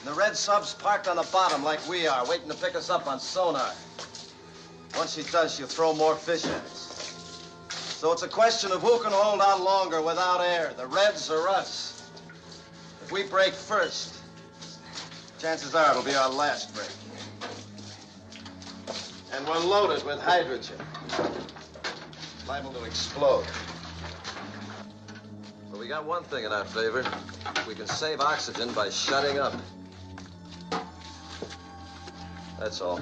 And the red sub's parked on the bottom like we are, waiting to pick us up on sonar. Once she does, she'll throw more fish at us. So it's a question of who can hold out longer without air, the Reds or us. If we break first, chances are it'll be our last break. And we're loaded with hydrogen. Liable to explode. But we got one thing in our favor. We can save oxygen by shutting up. That's all.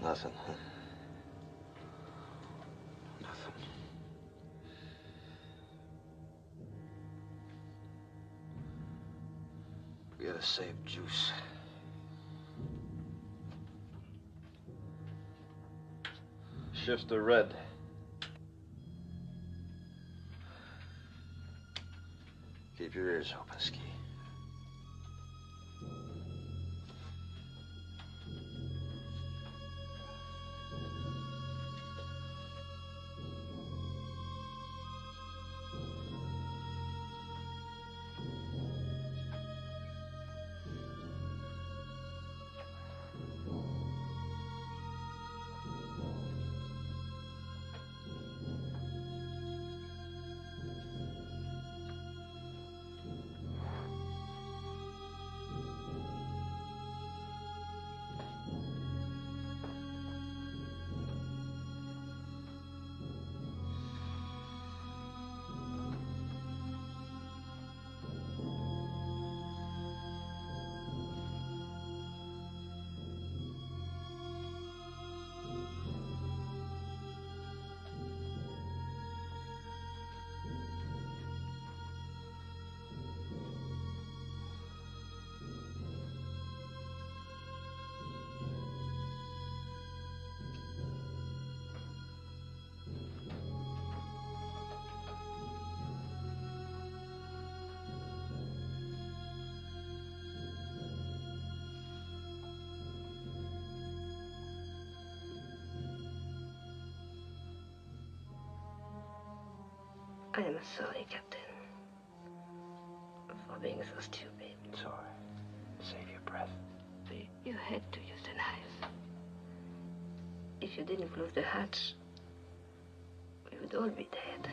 Nothing, huh? Nothing. We gotta save Juice. Shift to red. Keep your ears open, Ski. I am sorry, Captain, for being so stupid. It's all right. Save your breath. You had to use the knife. If you didn't close the hatch, we would all be dead.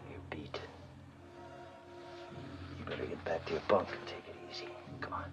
You're beat. You better get back to your bunk and take it easy. Come on.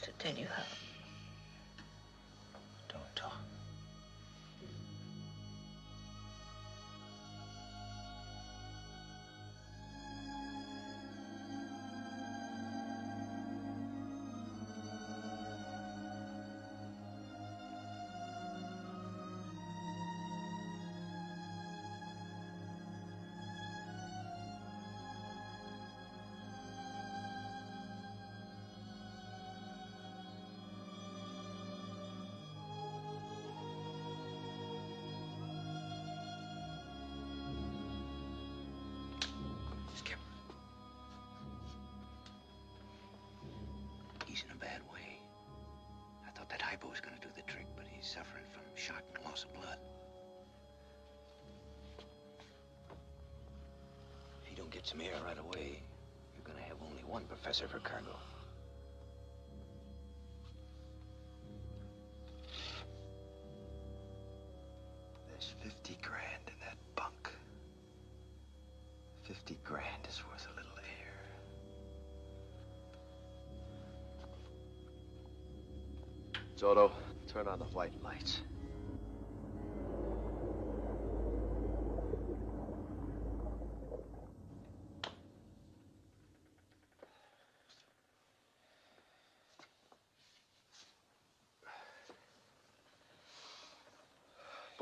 To tell you how. Don't talk. He's in a bad way. I thought that hypo was going to do the trick, but he's suffering from shock and loss of blood. If you don't get some air right away, you're going to have only one professor for cargo. There's 50 grand in that bunk. 50 grand is worth a little air. Toto, turn on the white lights.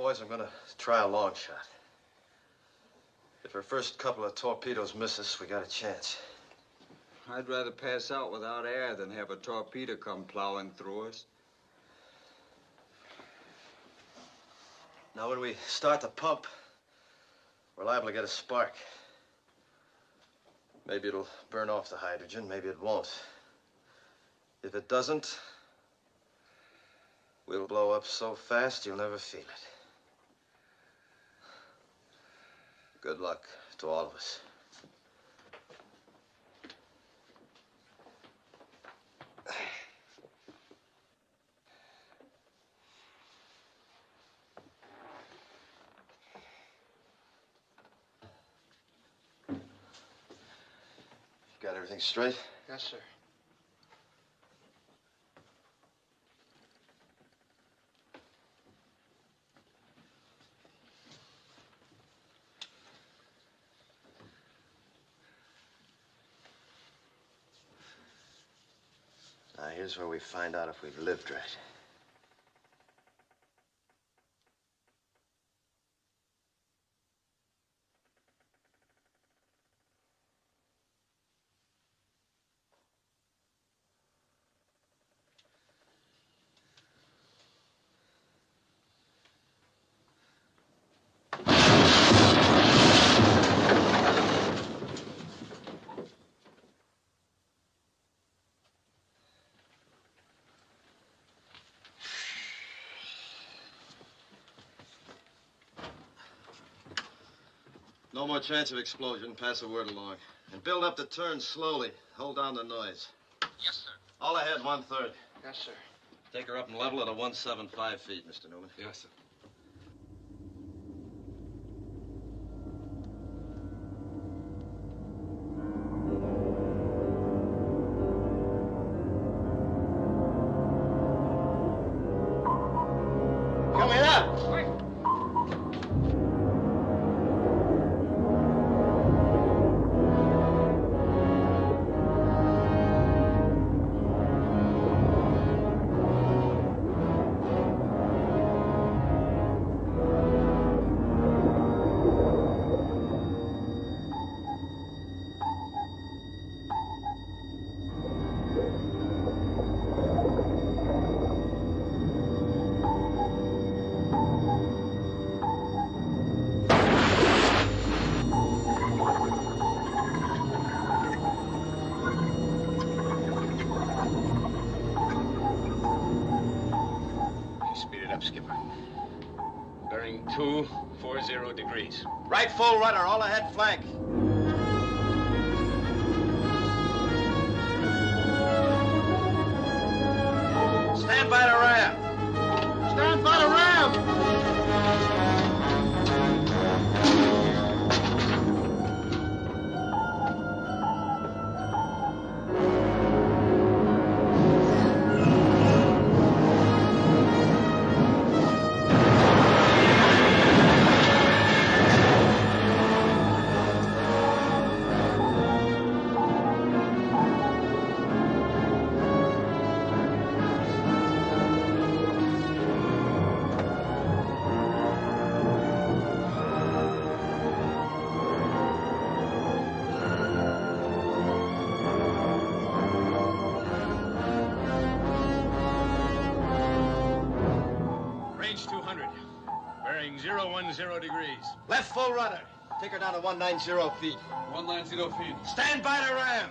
boys, I'm gonna try a long shot. If our first couple of torpedoes miss us, we got a chance. I'd rather pass out without air than have a torpedo come plowing through us. Now, when we start the pump, we're liable to get a spark. Maybe it'll burn off the hydrogen, maybe it won't. If it doesn't, we'll blow up so fast you'll never feel it. Good luck to all of us. Got everything straight? Yes, sir. Now, here's where we find out if we've lived right. No more chance of explosion. Pass the word along. And build up the turn slowly. Hold down the noise. Yes, sir. All ahead, 1/3. Yes, sir. Take her up and level at a 175 feet, Mr. Newman. Yes, sir. Coming up. Speed it up, Skipper. Bearing 240 degrees. Right full rudder, all ahead flank. Stand by the ram. Stand by the ram. Range 200. Bearing 010 degrees. Left full rudder. Take her down to 190 feet. 190 feet. Stand by the ram.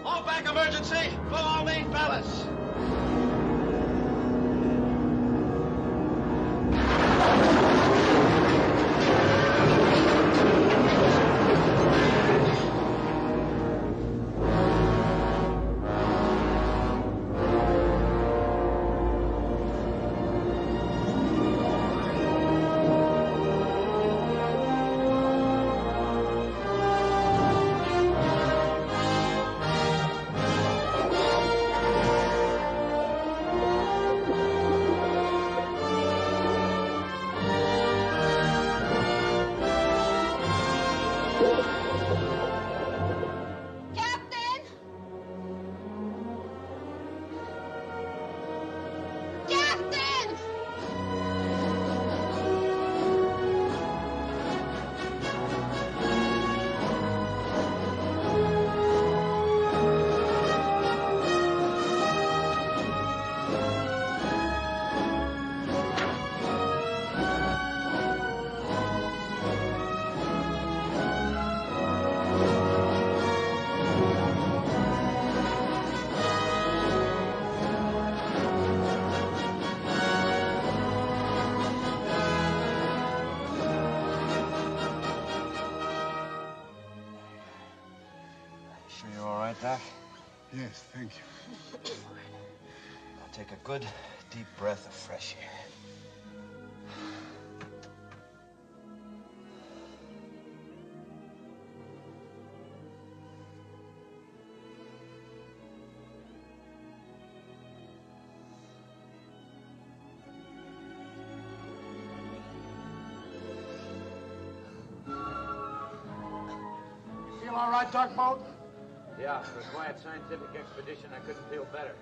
All back emergency. Blow all main ballast. Yes, thank you. Now take a good, deep breath of fresh air. Feel all right, Tugboat? Yeah, for a quiet scientific expedition, I couldn't feel better.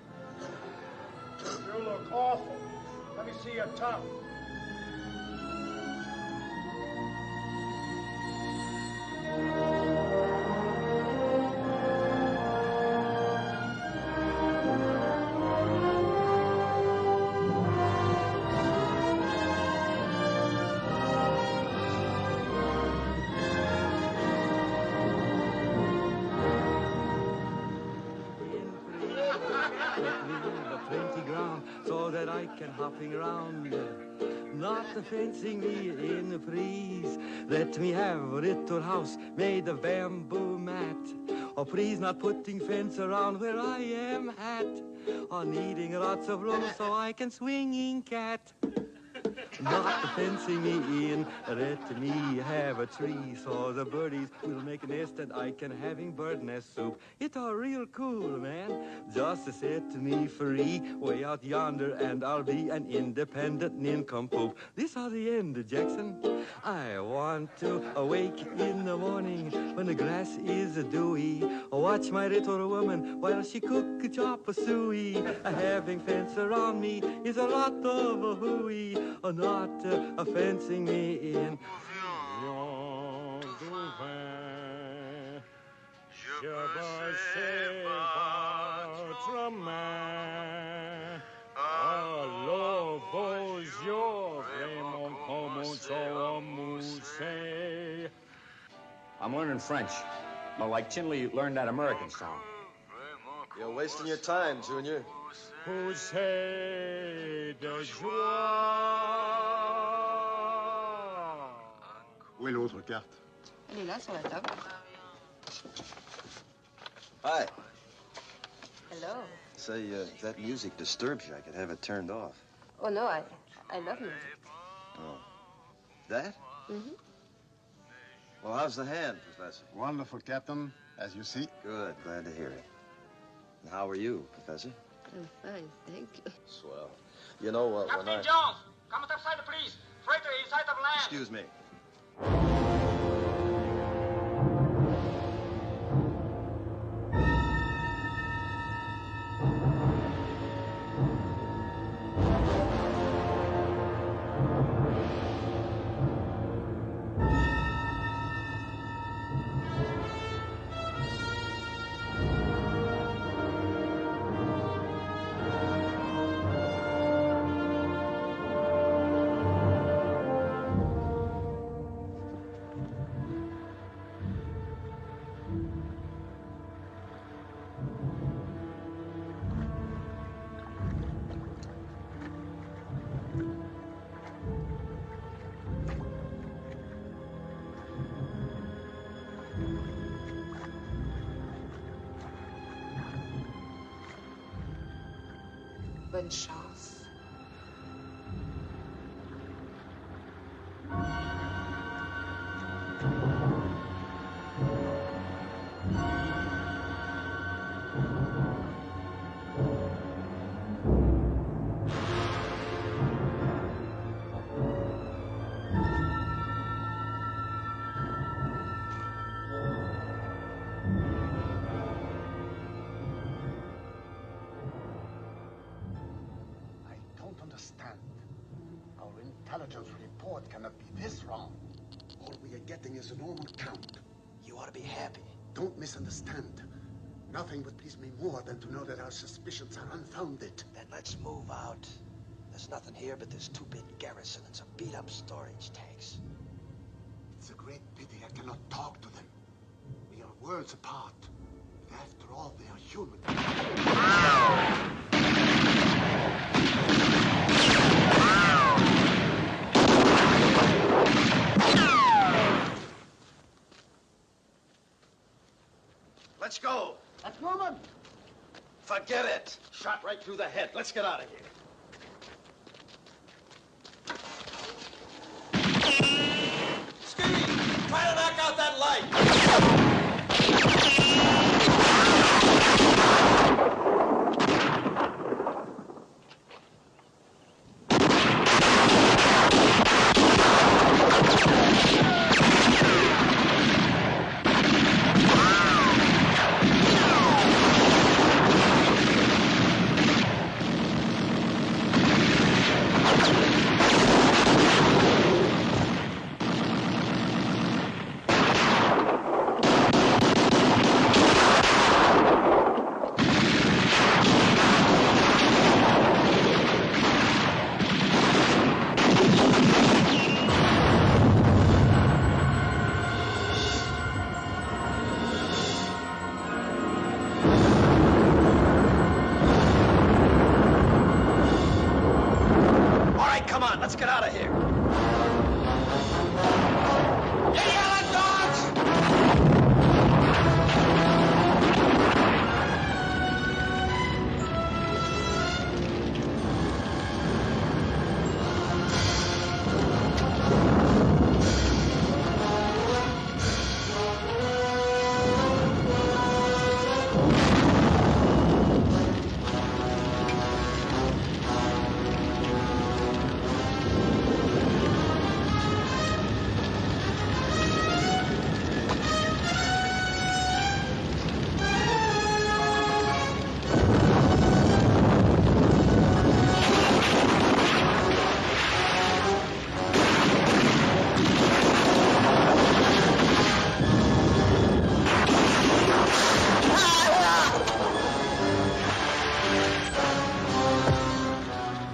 You look awful. Let me see your tongue. So that I can hopping around, not fencing me in the breeze. Let me have a little house made of bamboo mat. Oh, please not putting fence around where I am at. Or needing lots of room so I can swinging cat. Not fencing me in, let me have a tree so the birdies will make a nest and I can having bird nest soup. It's all real cool, man. Just set me free way out yonder and I'll be an independent nincompoop. This are the end, Jackson. I want to awake in the morning when the grass is dewy. Watch my little woman while she cook chop a suey. Having fence around me is a lot of a hooey. Not fencing me in. I'm learning French. Well, like Chinley learned that American song. You're wasting your time, Junior. Poussée de joie. Où est l'autre carte? Elle est là sur la table. Hi. Hello. Say, if that music disturbs you, I could have it turned off. Oh no, I love music. Oh. That? Mm-hmm. Well, how's the hand, Professor? Wonderful, Captain, as you see. Good, glad to hear it. And how are you, Professor? I'm fine, thank you. Swell. You know what, when Captain Jones, come outside, please. Freighter inside of land. Excuse me. Bonne chance. Our intelligence report cannot be this wrong. All we are getting is a normal count. You ought to be happy. Don't misunderstand. Nothing would please me more than to know that our suspicions are unfounded. Then let's move out. There's nothing here but this two-bit garrison and some beat-up storage tanks. It's a great pity I cannot talk to them. We are worlds apart. But after all, they are human. Let's go. Let's move it. Forget it. Shot right through the head. Let's get out of here. Steve, try to knock out that light. Let's get out of here. You yelling dogs!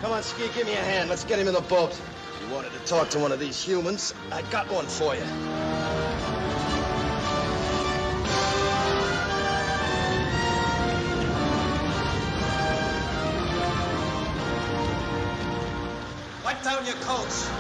Come on, Ski, give me a hand. Let's get him in the boat. You wanted to talk to one of these humans? I got one for you. Wipe down your coats.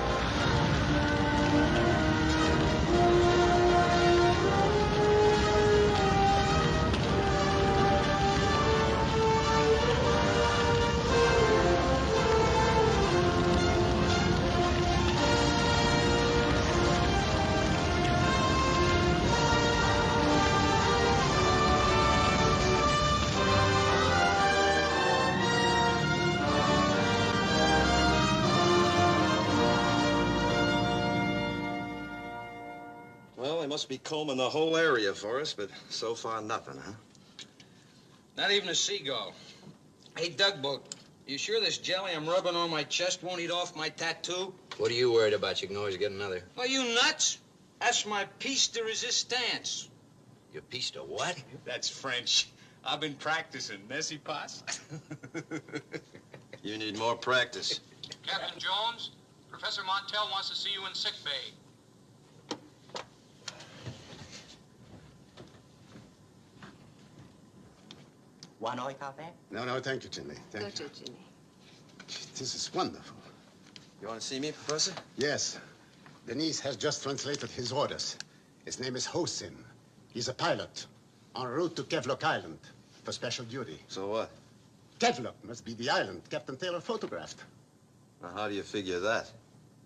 Well, they must be combing the whole area for us, but so far nothing, huh? Not even a seagull. Hey, Dugboat, you sure this jelly I'm rubbing on my chest won't eat off my tattoo? What are you worried about? You can always get another. Are you nuts? That's my piece de resistance. Your piece de what? That's French. I've been practicing. N'est-ce pas? You need more practice. Captain Jones, Professor Montel wants to see you in sick bay. One oil coffee? No, thank you, Jimmy. Thank you. Jimmy. This is wonderful. You want to see me, Professor? Yes. Denise has just translated his orders. His name is Hosin. He's a pilot en route to Kevlock Island for special duty. So what? Kevlock must be the island Captain Taylor photographed. Now, how do you figure that?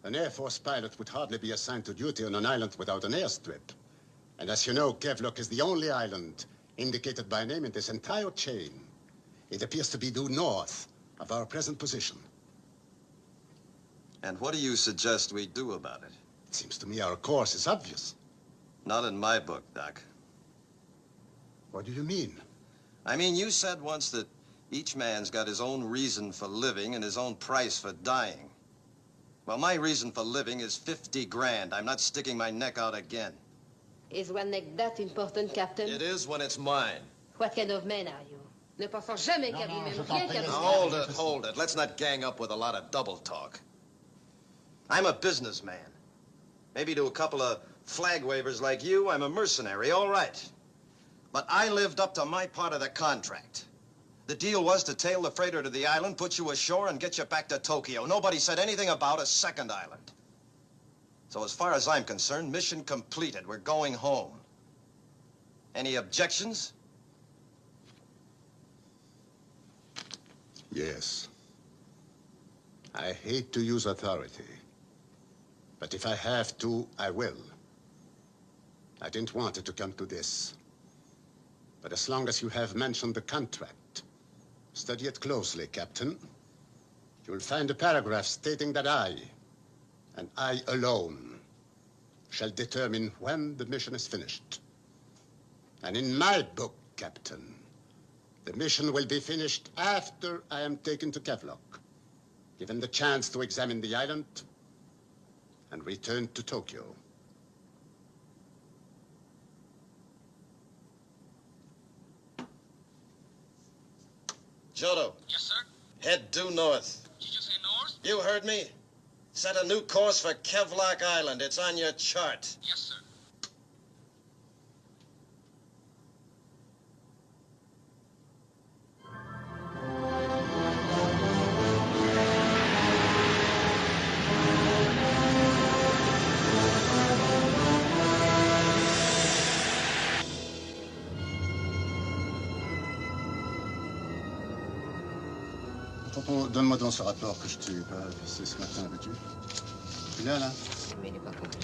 An Air Force pilot would hardly be assigned to duty on an island without an airstrip. And as you know, Kevlock is the only island indicated by name in this entire chain. It appears to be due north of our present position. And what do you suggest we do about it? It seems to me our course is obvious. Not in my book, Doc. What do you mean? I mean, you said once that each man's got his own reason for living and his own price for dying. Well, my reason for living is 50 grand. I'm not sticking my neck out again. Is one neck that important, Captain? It is when it's mine. What kind of man are you? Ne pensant jamais qu'à vous-même, rien qu'à vous. Hold it. Let's not gang up with a lot of double talk. I'm a businessman. Maybe to a couple of flag wavers like you, I'm a mercenary, all right. But I lived up to my part of the contract. The deal was to tail the freighter to the island, put you ashore, and get you back to Tokyo. Nobody said anything about a second island. So as far as I'm concerned, mission completed. We're going home. Any objections? Yes. I hate to use authority. But if I have to, I will. I didn't want it to come to this. But as long as you have mentioned the contract, study it closely, Captain. You'll find a paragraph stating that I, and I alone, shall determine when the mission is finished. And in my book, Captain, the mission will be finished after I am taken to Kevlock, given the chance to examine the island, and return to Tokyo. Jodo. Yes, sir? Head due north. Did you say north? You heard me. Set a new course for Kevlock Island. It's on your chart. Yes, sir. Tonton, donne-moi donc ce rapport que je t'ai pas passé ce matin, veux-tu? Tu l'as, là? Mais il n'est pas complet.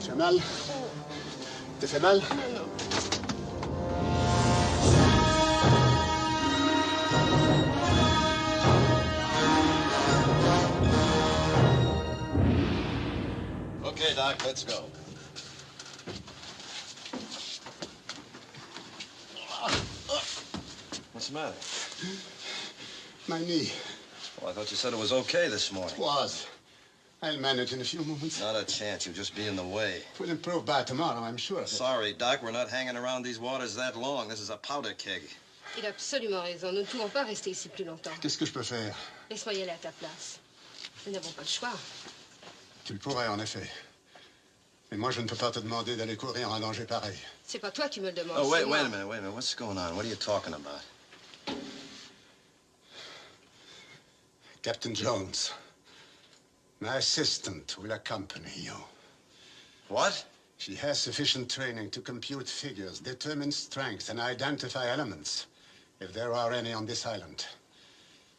Tu as mal? T'es fait mal? Non. Okay, Doc, let's go. What's the matter? My knee. Well, I thought you said it was okay this morning. It was. I'll manage in a few moments. Not a chance. You'll just be in the way. It will improve by tomorrow, I'm sure. Sorry, Doc. We're not hanging around these waters that long. This is a powder keg. Il a absolument raison. Nous ne pouvons pas rester ici plus longtemps. Qu'est-ce que je peux faire? Laisse-moi y aller à ta place. Nous n'avons pas le choix. Tu le pourrais, en effet. Mais moi, je ne peux pas te demander d'aller courir un danger pareil. C'est pas toi qui me le demandes. Oh, wait c'est moi. a minute. What's going on? What are you talking about? Captain Jones, my assistant will accompany you. What? She has sufficient training to compute figures, determine strength, and identify elements, if there are any on this island.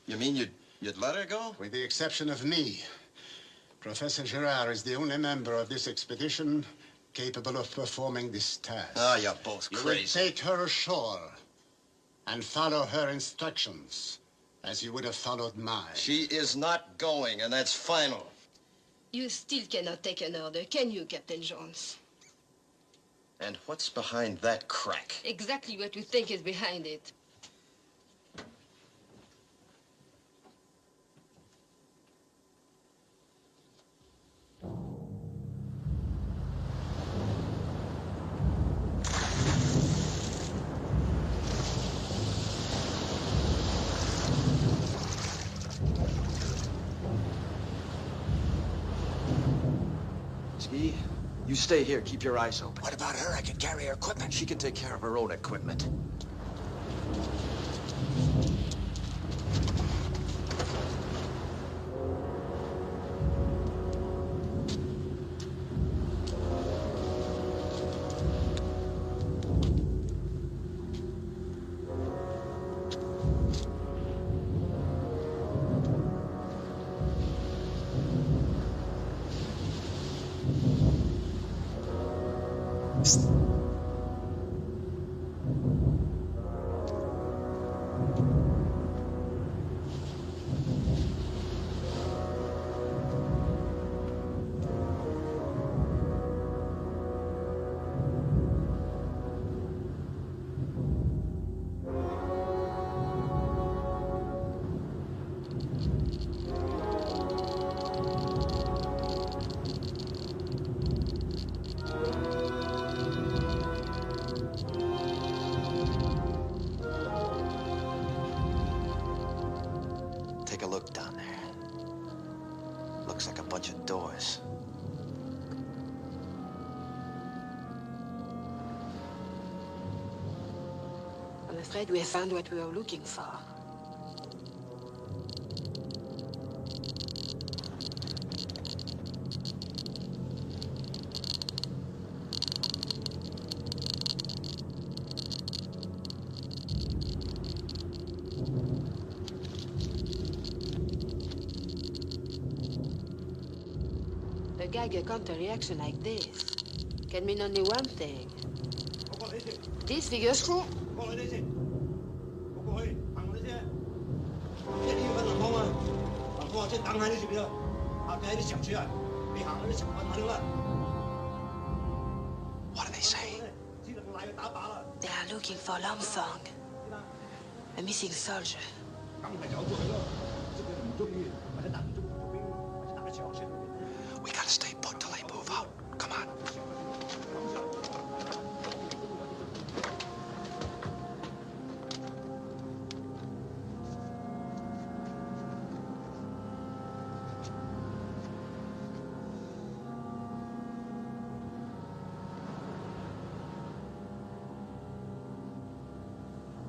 You mean you'd let her go? With the exception of me, Professor Girard is the only member of this expedition capable of performing this task. Oh, you're both You will crazy. take her ashore and follow her instructions as you would have followed mine. She is not going, and that's final. You still cannot take an order, can you, Captain Jones? And what's behind that crack? Exactly what you think is behind it. Ski, you stay here. Keep your eyes open. What about her? I can carry her equipment. She can take care of her own equipment. Take a look down there. Looks like a bunch of doors. afraid we have found what we were looking for. A Geiger counter-reaction like this can mean only one thing. These figures... What do they say? They are looking for Lamfang, a missing soldier. We gotta stay put till they move out. Come on.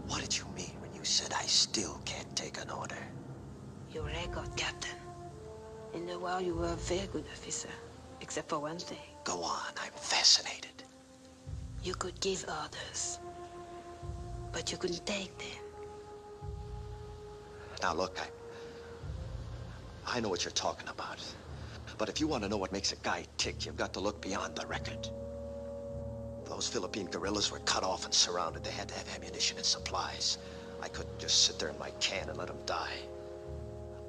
What did you mean when you said I still can't take an order? Your record, Captain. In the war, you were a very good officer, except for one thing. Go on, I'm fascinated. You could give orders, but you couldn't take them. Now look, I know what you're talking about. But if you want to know what makes a guy tick, you've got to look beyond the record. Those Philippine guerrillas were cut off and surrounded. They had to have ammunition and supplies. I couldn't just sit there in my can and let them die.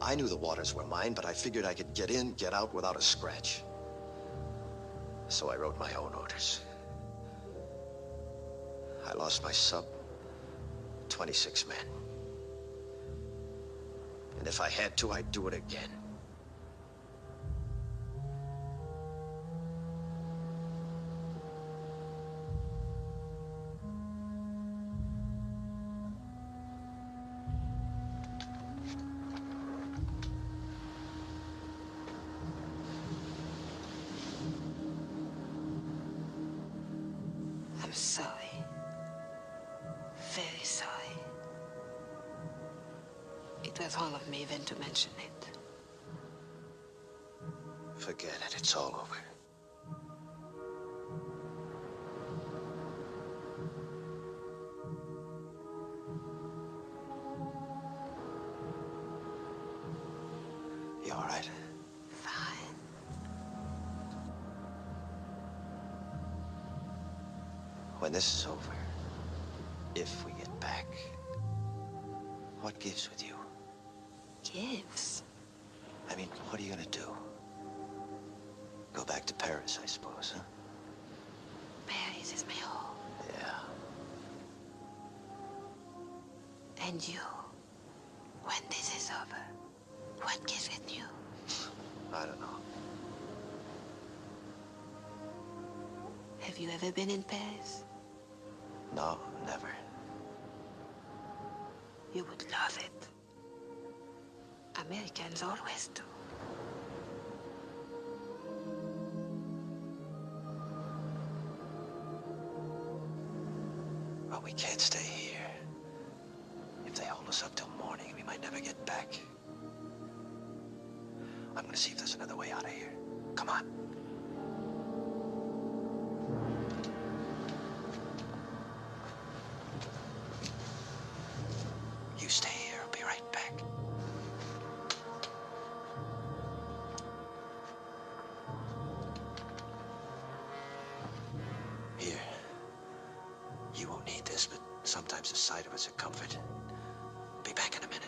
I knew the waters were mine, but I figured I could get in, get out without a scratch. So I wrote my own orders. I lost my sub, 26 men. And if I had to, I'd do it again. I'm sorry. Very sorry. It was wrong of me even to mention it. Forget it, it's all over. You all right? Fine. When this is over, if we get back, what gives with you? Gives? I mean, what are you gonna do? Go back to Paris, I suppose, huh? Paris is my home. Yeah. And you, when this is over, what gives with you? I don't know. Have you ever been in Paris? No, never. You would love it. Americans always do. Well, we can't stay here. If they hold us up till morning, we might never get back. I'm gonna see if there's another way out of here. Come on. You stay here. I'll be right back. Here. You won't need this, but sometimes the sight of it's a comfort. Be back in a minute.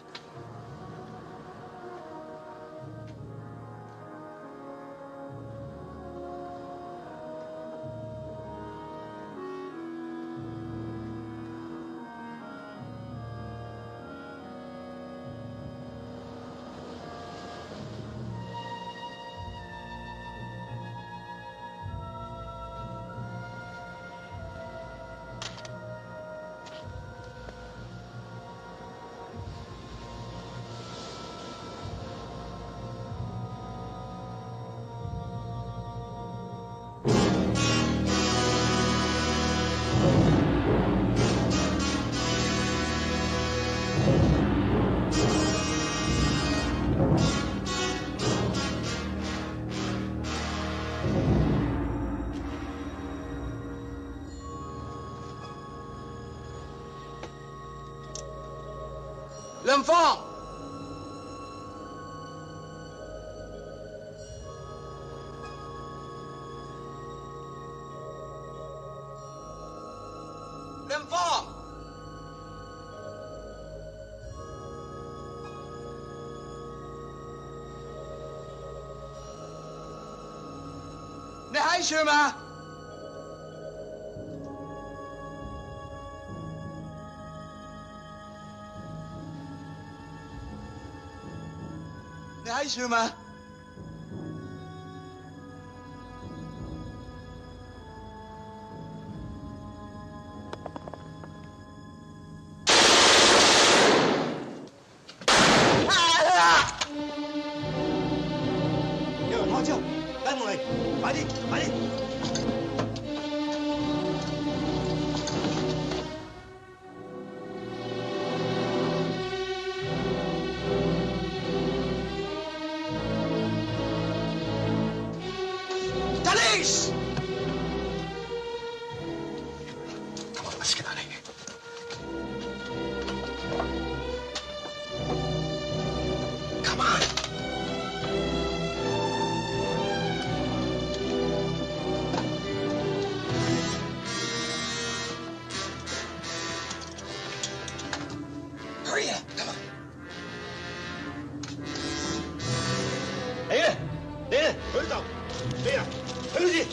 Lâm Phong! Lâm Phong! Ni还是吗？你还是吗？有人偷笑，跟我嚟，快啲，快啲！ Denise! Come on, let's get out of here. Come on. Hurry up, come on. Đi nè, đi nè, hướng tàu, đi nè, hướng gì?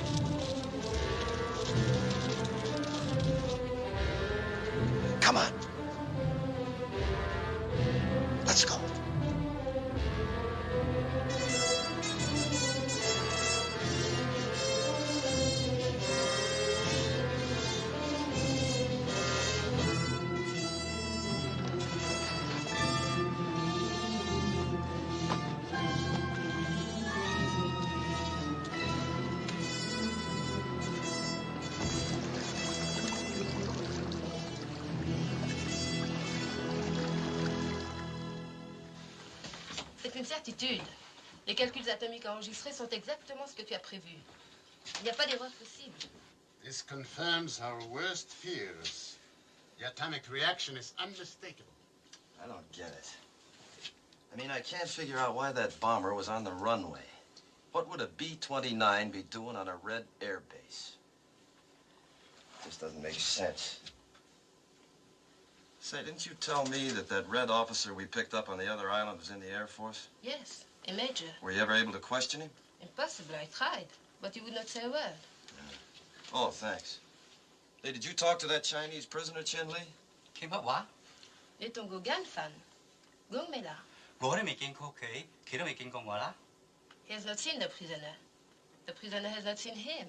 Come on. Let's go. C'est une certitude. Les calculs atomiques enregistrés sont exactement ce que tu as prévu. Il n'y a pas d'erreur possible. This confirms our worst fears. The atomic reaction is unmistakable. I don't get it. I mean, I can't figure out why that bomber was on the runway. What would a B-29 be doing on a red airbase? Just doesn't make sense. Say, didn't you tell me that that red officer we picked up on the other island was in the Air Force? Yes, a major. Were you ever able to question him? Impossible, I tried. But he would not say a word. Oh, thanks. Hey, did you talk to that Chinese prisoner, Chin Lee? 傾乜話？ Et ton Gogan fan. Gong me là. 我都未見過佢，佢都未見過我啦。 He has not seen the prisoner. The prisoner has not seen him.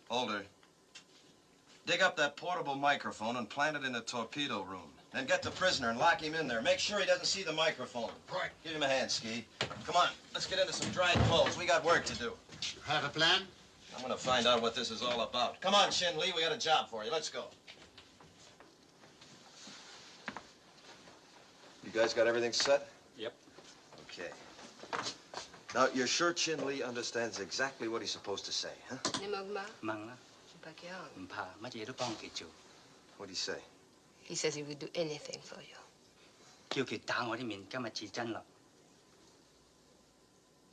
Holder, dig up that portable microphone and plant it in the torpedo room. Then get the prisoner and lock him in there. Make sure he doesn't see the microphone. Right. Give him a hand, Ski. Come on, let's get into some dry clothes. We got work to do. You have a plan? I'm gonna find out what this is all about. Come on, Shin Lee, we got a job for you. Let's go. You guys got everything set? Yep. Okay. Now, you're sure Chin Lee understands exactly what he's supposed to say, huh? Ne moque pas. 問啦， Je suis pas qu'il 唔怕，乜嘢都幫佢做， What'd he say? He says he would do anything for you. 叫佢打我啲面，今日至真啦。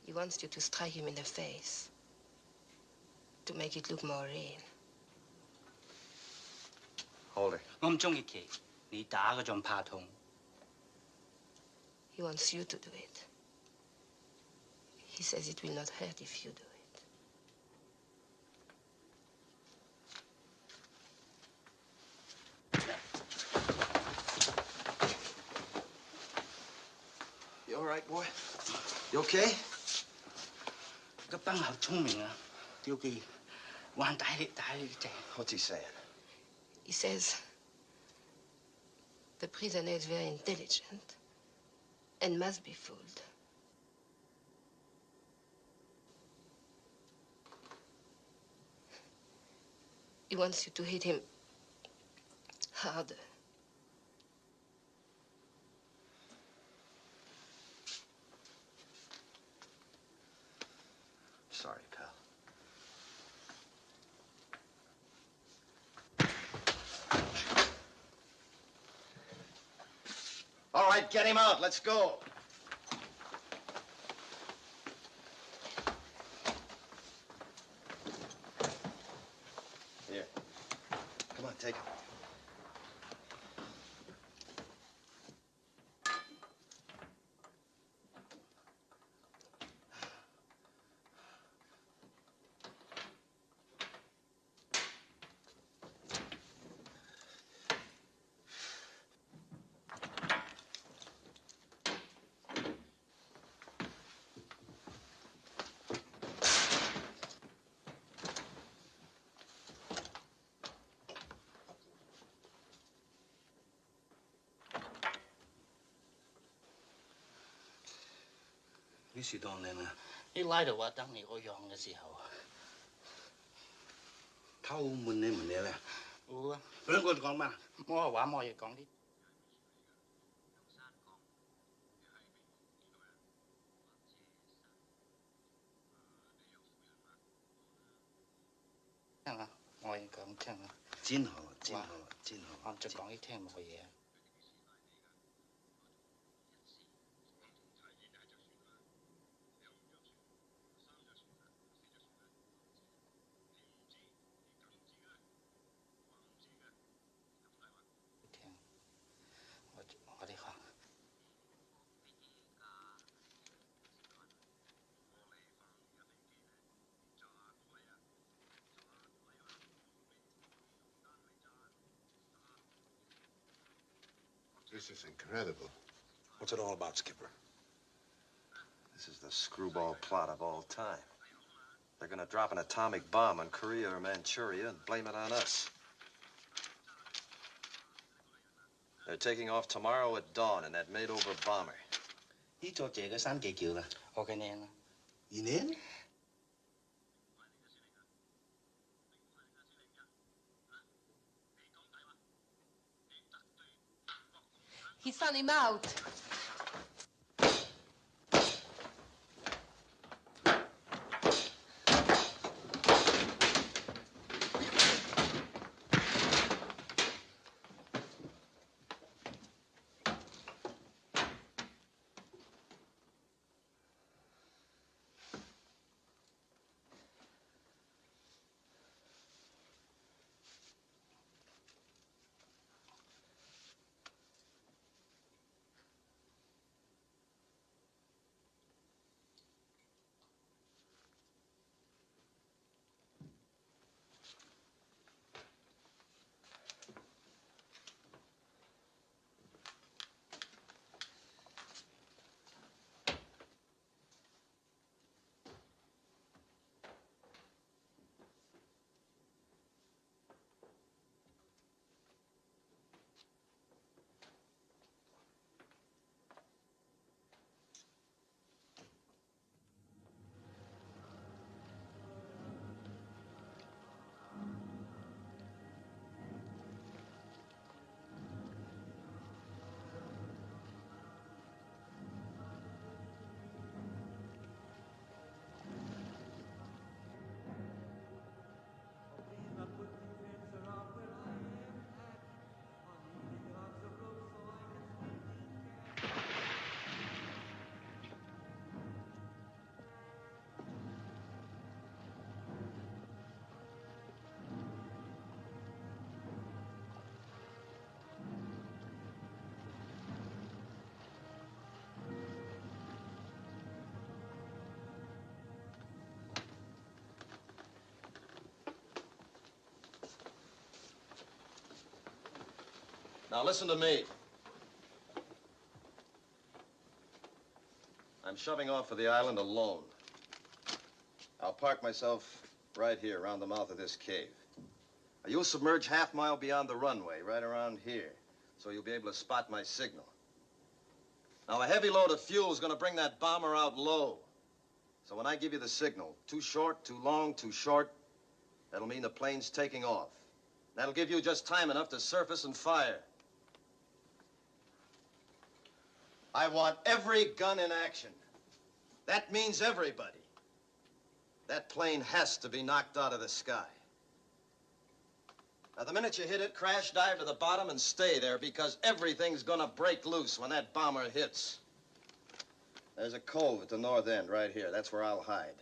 He wants you to strike him in the face. To make it look more real. Holder. 我唔中意佢，你打嗰仲怕痛。 He wants you to do it. He says it will not hurt if you do it. You all right, boy? You okay? 個班好聰明啊，叫佢玩大力正。 What's he saying? He says the prisoner is very intelligent and must be fooled. He wants you to hit him harder. Sorry, pal. right, get him out. Let's go. Here. Come on, take him.幾時當靚啊？你拉到話等你個樣嘅時候，偷瞞你唔嚟咧？好啊，兩個講乜？我話冇嘢講啲。聽啊，我嘢講聽啊。真好，真好，真好。我再講啲聽冇嘢。This is incredible. What's it all about, Skipper? This is the screwball plot of all time. They're gonna drop an atomic bomb on Korea or Manchuria and blame it on us. They're taking off tomorrow at dawn in that made-over bomber. 呢座謝嘅山幾叫啦？我嘅靚啊。而靚？ He found him out. Now listen to me. I'm shoving off for the island alone. I'll park myself right here around the mouth of this cave. Now, you'll submerge half-mile beyond the runway, right around here, so you'll be able to spot my signal. Now, a heavy load of fuel is going to bring that bomber out low. So when I give you the signal, too short, too long, too short, that'll mean the plane's taking off. That'll give you just time enough to surface and fire. I want every gun in action. That means everybody. That plane has to be knocked out of the sky. Now, the minute you hit it, crash dive to the bottom and stay there, because everything's gonna break loose when that bomber hits. There's a cove at the north end right here. That's where I'll hide.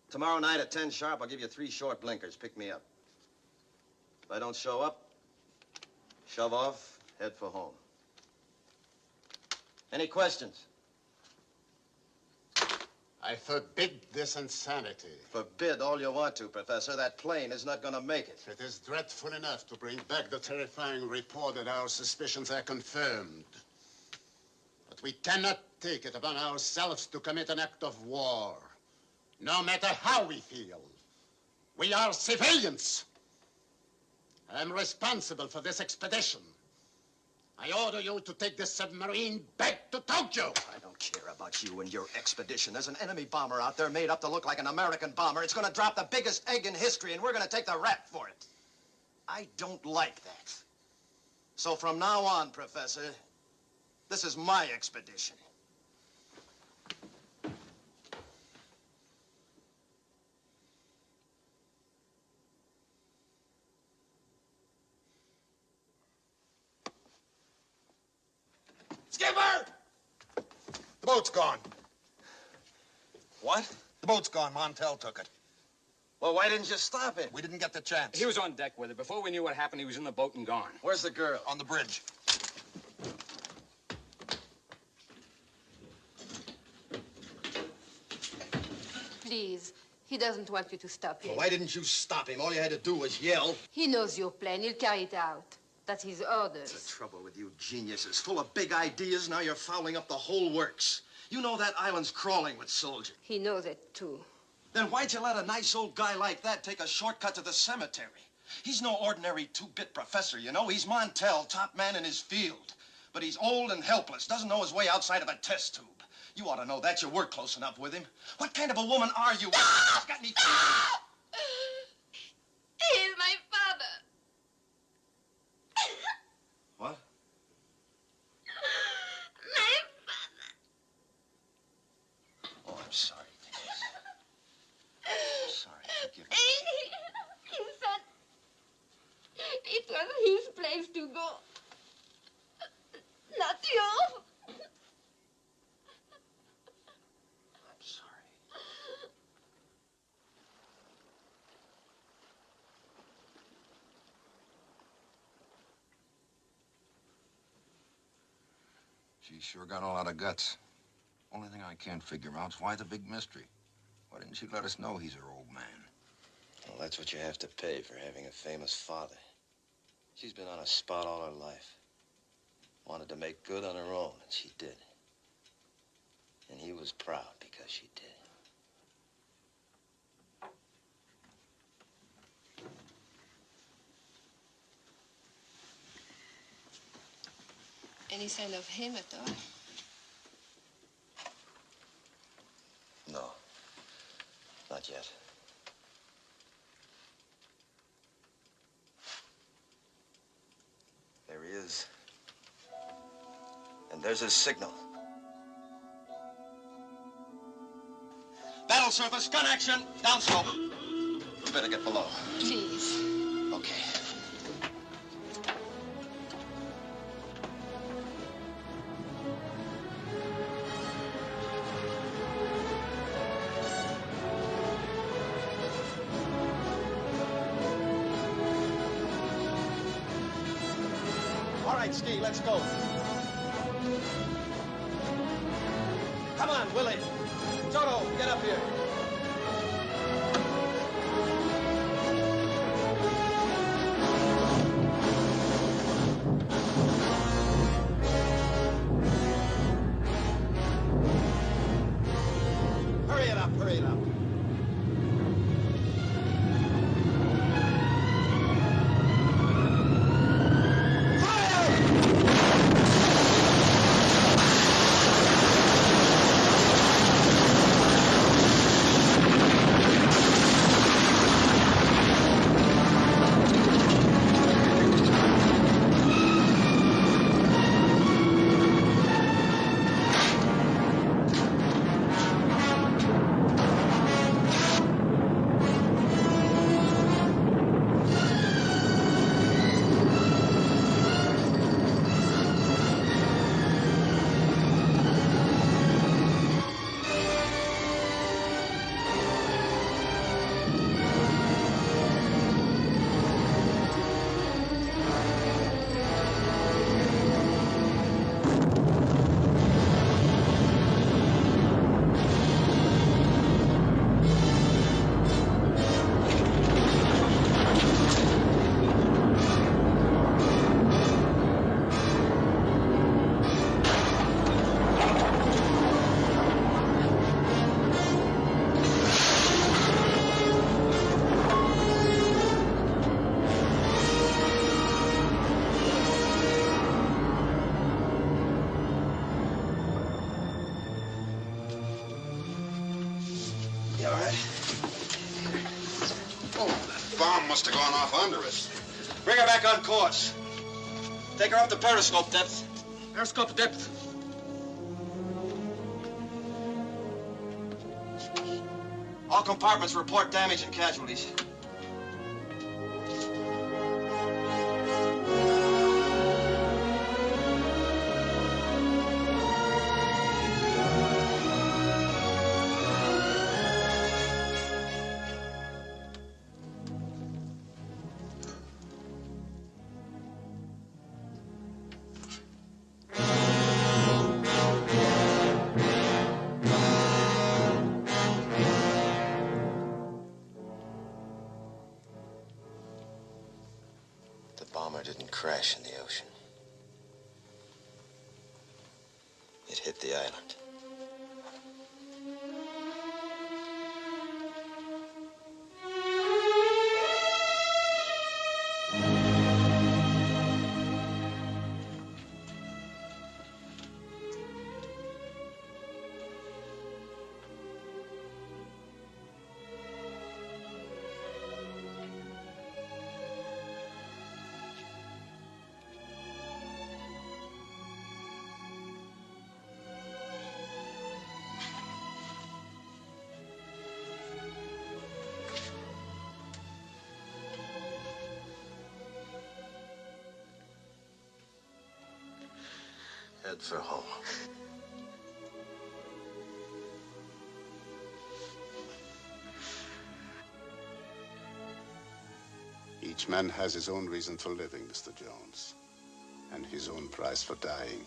Tomorrow night at 10 sharp, I'll give you 3 short blinkers. Pick me up. If I don't show up, shove off, head for home. Any questions? I forbid this insanity. Forbid all you want to, Professor. That plane is not gonna make it. It is dreadful enough to bring back the terrifying report that our suspicions are confirmed. But we cannot take it upon ourselves to commit an act of war. No matter how we feel. We are civilians. I am responsible for this expedition. I order you to take this submarine back to Tokyo. I don't care about you and your expedition. There's an enemy bomber out there made up to look like an American bomber. It's gonna drop the biggest egg in history, and we're gonna take the rap for it. I don't like that. So from now on, Professor, this is my expedition. Skipper! The boat's gone. What? The boat's gone. Montel took it. Well, why didn't you stop it? We didn't get the chance. He was on deck with it. Before we knew what happened, he was in the boat and gone. Where's the girl? On the bridge. Please, he doesn't want you to stop him. Well, why didn't you stop him? All you had to do was yell. He knows your plan. He'll carry it out. That's his orders. That's the trouble with you geniuses. Full of big ideas, now you're fouling up the whole works. You know that island's crawling with soldiers. He knows it, too. Then why'd you let a nice old guy like that take a shortcut to the cemetery? He's no ordinary two-bit professor, you know. He's Montel, top man in his field. But he's old and helpless, doesn't know his way outside of a test tube. You ought to know that. You work close enough with him. What kind of a woman are you? I've got any He's my father. What? My Oh, I'm sorry. I'm sorry. Forgive me. He said it was his place to go, not yours. I'm sorry. She sure got a lot of guts. Only thing I can't figure out is why the big mystery. Why didn't she let us know he's her old man? Well, that's what you have to pay for having a famous father. She's been on a spot all her life. Wanted to make good on her own, and she did. And he was proud because she did. Any sign of him at all? No, not yet. There he is. And there's his signal. Battle surface, gun action, downslope. You better get below. Please. Okay. All right, Ski, let's go. Come on, Willie. Toto, get up here. Hurry it up, hurry it up. bomb must have gone off under us. Bring her back on course. Take her up to periscope depth. Periscope depth. All compartments report damage and casualties. The bomber didn't crash in the ocean. It hit the island. Head for home. Each man has his own reason for living, Mr. Jones, and his own price for dying.